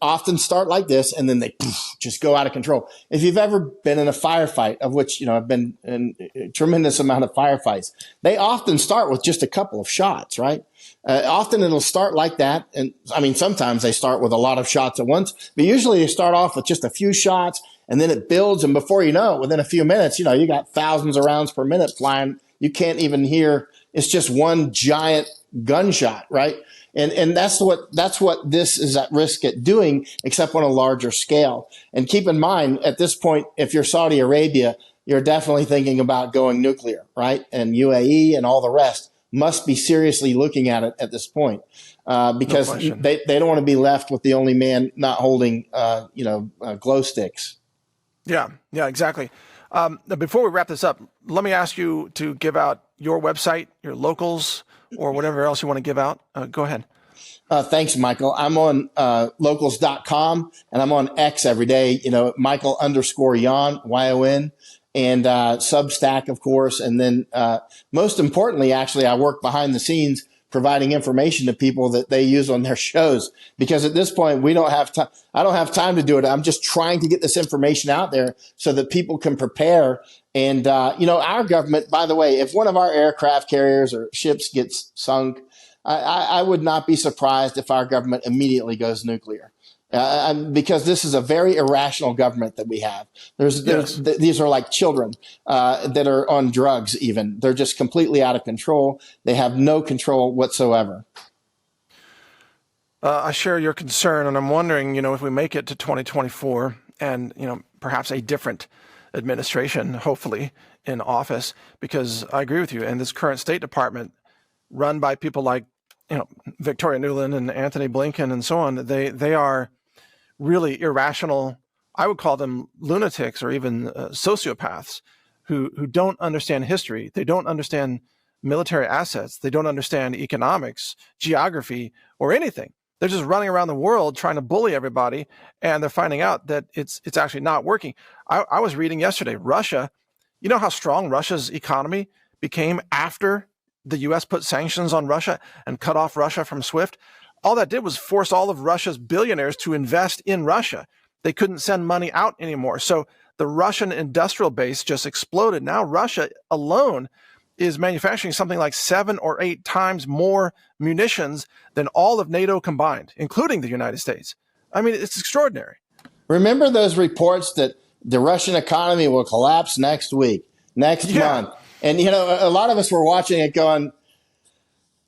often start like this, and then they just go out of control. If you've ever been in a firefight, of which, I've been in a tremendous amount of firefights, they often start with just a couple of shots, right? Often it'll start like that. And I mean, sometimes they start with a lot of shots at once, but usually they start off with just a few shots, and then it builds. And before you know it, within a few minutes, you got thousands of rounds per minute flying. You can't even hear. It's just one giant gunshot, right? And that's what this is at risk at doing, except on a larger scale. And keep in mind, at this point, if you're Saudi Arabia, you're definitely thinking about going nuclear, right? And UAE and all the rest must be seriously looking at it at this point, because they don't want to be left with the only man not holding, glow sticks. Yeah, exactly. Before we wrap this up, let me ask you to give out your website, your locals, or whatever else you want to give out. Go ahead. Thanks, Michael. I'm on locals.com, and I'm on X every day, Michael_Yon, Y-O-N, and Substack, of course. And then most importantly, actually, I work behind the scenes providing information to people that they use on their shows. Because at this point, we don't have time. I don't have time to do it. I'm just trying to get this information out there so that people can prepare. And, our government, by the way, if one of our aircraft carriers or ships gets sunk, I would not be surprised if our government immediately goes nuclear. Because this is a very irrational government that we have. These are like children that are on drugs even. They're just completely out of control. They have no control whatsoever. I share your concern, and I'm wondering, if we make it to 2024 and, perhaps a different administration, hopefully, in office, because I agree with you. And this current State Department, run by people like, Victoria Nuland and Anthony Blinken and so on, they are really irrational. I would call them lunatics or even sociopaths who don't understand history. They don't understand military assets. They don't understand economics, geography, or anything. They're just running around the world trying to bully everybody, and they're finding out that it's actually not working. I was reading yesterday, Russia, you know how strong Russia's economy became after the U.S. put sanctions on Russia and cut off Russia from SWIFT? All that did was force all of Russia's billionaires to invest in Russia. They couldn't send money out anymore. So the Russian industrial base just exploded. Now Russia alone is manufacturing something like 7 or 8 times more munitions than all of NATO combined, including the United States. I mean, it's extraordinary. Remember those reports that the Russian economy will collapse next week, next month? And, a lot of us were watching it going,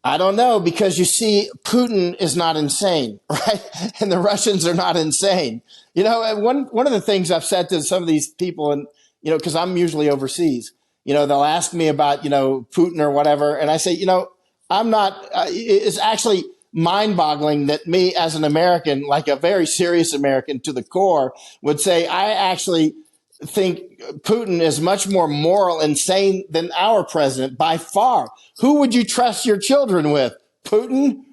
I don't know, because you see, Putin is not insane, right? And the Russians are not insane. One of the things I've said to some of these people, and, because I'm usually overseas, they'll ask me about, Putin or whatever. And I say, I'm not, it's actually mind-boggling that me as an American, like a very serious American to the core, would say, I actually think Putin is much more moral and sane than our president by far. Who would you trust your children with, Putin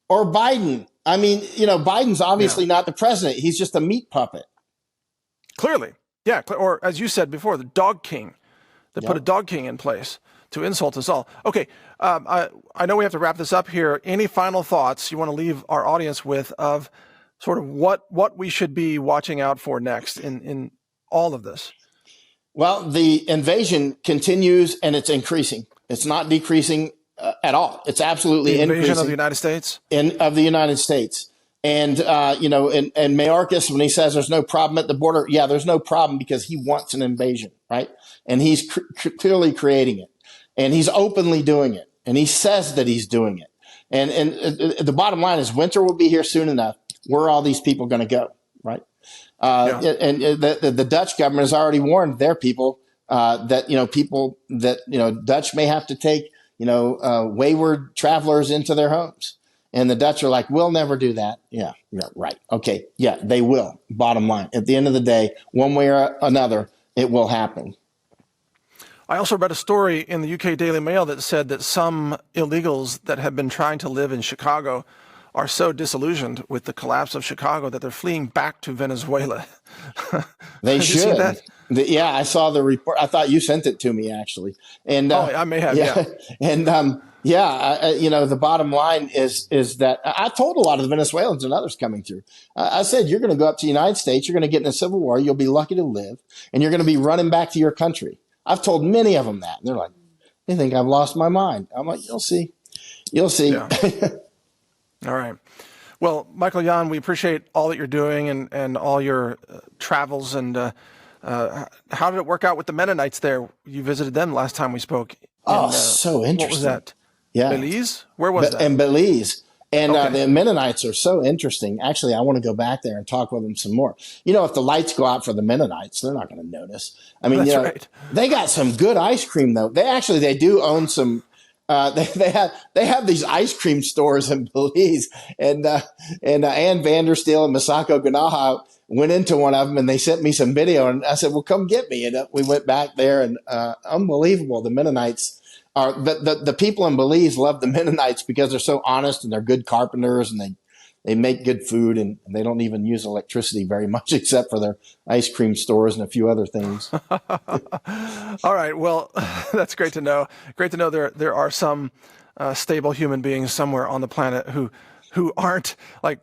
or Biden? I mean, Biden's obviously not the president. He's just a meat puppet. Clearly. Yeah. Or as you said before, the dog king. They put a dog king in place to insult us all. Okay. I know we have to wrap this up here. Any final thoughts you want to leave our audience with of sort of what we should be watching out for next in all of this? Well, the invasion continues and it's increasing. It's not decreasing at all. It's absolutely increasing. The invasion of the United States? Of the United States. And, and Mayorkas, when he says there's no problem at the border, there's no problem because he wants an invasion, right? And he's clearly creating it. And he's openly doing it. And he says that he's doing it. And the bottom line is winter will be here soon enough. Where are all these people going to go, right? And the Dutch government has already warned their people that Dutch may have to take wayward travelers into their homes, and the Dutch are like, we'll never do that. Yeah, right. Okay, they will. Bottom line, at the end of the day, one way or another, it will happen. I also read a story in the UK Daily Mail that said that some illegals that have been trying to live in Chicago are so disillusioned with the collapse of Chicago that they're fleeing back to Venezuela. They should. You seen that? I saw the report. I thought you sent it to me, actually. And I may have, And the bottom line is that I told a lot of the Venezuelans and others coming through. I said, you're going to go up to the United States, you're going to get in a civil war, you'll be lucky to live, and you're going to be running back to your country. I've told many of them that. And they're like, they think I've lost my mind. I'm like, you'll see. You'll see. Yeah. All right. Well, Michael Jan, we appreciate all that you're doing and all your travels. And how did it work out with the Mennonites there? You visited them last time we spoke. So interesting. What was that? Yeah. Belize? Where was that? In Belize. And the Mennonites are so interesting. Actually, I want to go back there and talk with them some more. If the lights go out for the Mennonites, they're not going to notice. I mean, right. They got some good ice cream, though. They do own some. They have these ice cream stores in Belize, and Ann Vandersteel and Masako Ganaha went into one of them, and they sent me some video, and I said, "Well, come get me." And we went back there, and unbelievable. The Mennonites are the people in Belize love the Mennonites because they're so honest and they're good carpenters, and they make good food, and they don't even use electricity very much except for their ice cream stores and a few other things. All right. Well, that's great to know. Great to know there are some stable human beings somewhere on the planet who aren't like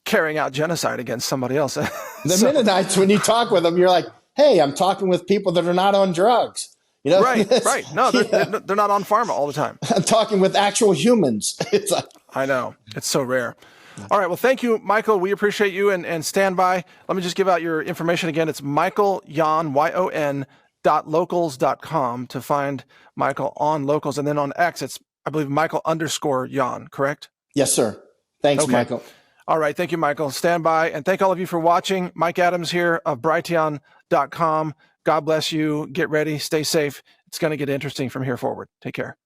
carrying out genocide against somebody else. The Mennonites, when you talk with them, you're like, hey, I'm talking with people that are not on drugs. You know? Right. No, they're not on pharma all the time. I'm talking with actual humans. It's like, I know. It's so rare. All right. Well, thank you, Michael. We appreciate you and stand by. Let me just give out your information again. It's Michael Yon, YON.locals.com to find Michael on Locals. And then on X, it's, I believe, Michael_Yon, correct? yes, sir. Thanks, Okay. Michael. All right. Thank you, Michael. Stand by. And thank all of you for watching. Mike Adams here of Brighteon.com. God bless you. Get ready. Stay safe. It's going to get interesting from here forward. Take care.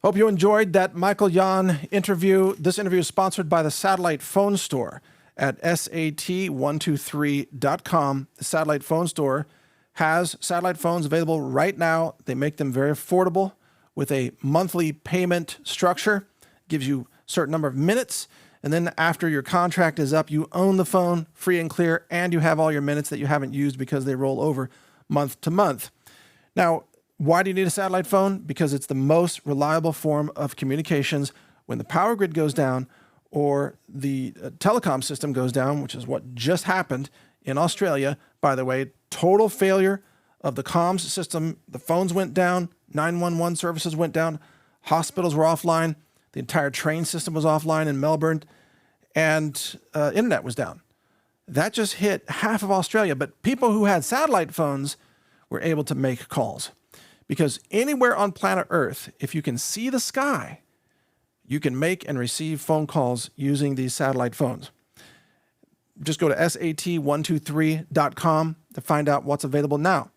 Hope you enjoyed that Michael Yon interview. This interview is sponsored by the Satellite Phone Store at SAT123.com. The Satellite Phone Store has satellite phones available right now. They make them very affordable with a monthly payment structure. Gives you a certain number of minutes. And then after your contract is up, you own the phone free and clear, and you have all your minutes that you haven't used because they roll over month to month. Now, why do you need a satellite phone? Because it's the most reliable form of communications when the power grid goes down or the telecom system goes down, which is what just happened in Australia. By the way, total failure of the comms system. The phones went down, 911 services went down, hospitals were offline, the entire train system was offline in Melbourne, and internet was down. That just hit half of Australia, but people who had satellite phones were able to make calls. Because anywhere on planet Earth, if you can see the sky, you can make and receive phone calls using these satellite phones. Just go to SAT123.com to find out what's available now.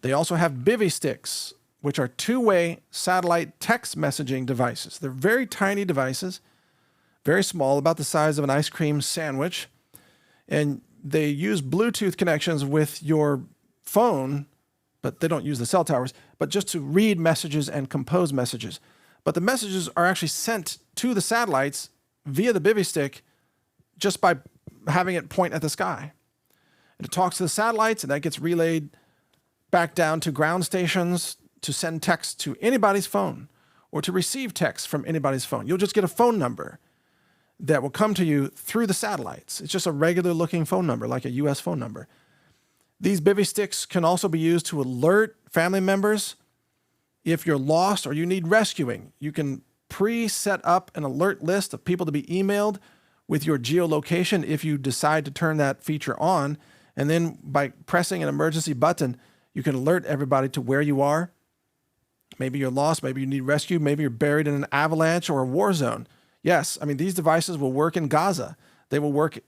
They also have Bivy sticks, which are two-way satellite text messaging devices. They're very tiny devices, very small, about the size of an ice cream sandwich. And they use Bluetooth connections with your phone, but they don't use the cell towers, but just to read messages and compose messages. But the messages are actually sent to the satellites via the Bivy stick just by having it point at the sky. And it talks to the satellites, and that gets relayed back down to ground stations to send text to anybody's phone or to receive text from anybody's phone. You'll just get a phone number that will come to you through the satellites. It's just a regular looking phone number, like a US phone number. These Bivy sticks can also be used to alert family members if you're lost or you need rescuing. You can pre-set up an alert list of people to be emailed with your geolocation if you decide to turn that feature on. And then by pressing an emergency button, you can alert everybody to where you are. Maybe you're lost, maybe you need rescue, maybe you're buried in an avalanche or a war zone. Yes, I mean, these devices will work in Gaza. They will work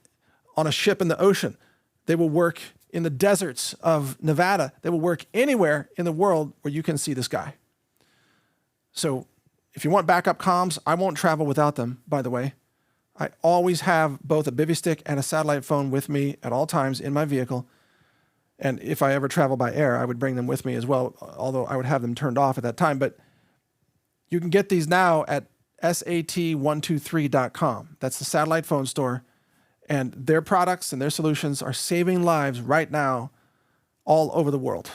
on a ship in the ocean. They will work in the deserts of Nevada. They will work anywhere in the world where you can see the sky. So if you want backup comms, I won't travel without them, by the way. I always have both a Bivy stick and a satellite phone with me at all times in my vehicle. And if I ever travel by air, I would bring them with me as well, although I would have them turned off at that time. But you can get these now at SAT123.com. That's the satellite phone store. And their products and their solutions are saving lives right now all over the world.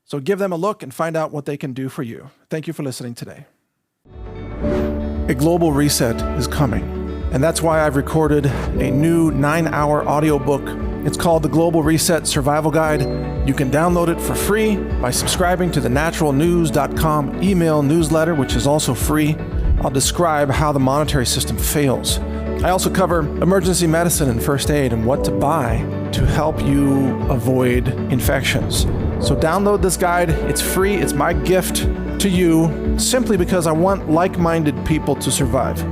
So give them a look and find out what they can do for you. Thank you for listening today. A global reset is coming. And that's why I've recorded a new 9-hour audiobook. It's called The Global Reset Survival Guide. You can download it for free by subscribing to the naturalnews.com email newsletter, which is also free. I'll describe how the monetary system fails. I also cover emergency medicine and first aid and what to buy to help you avoid infections. So download this guide. It's free. It's my gift to you simply because I want like-minded people to survive.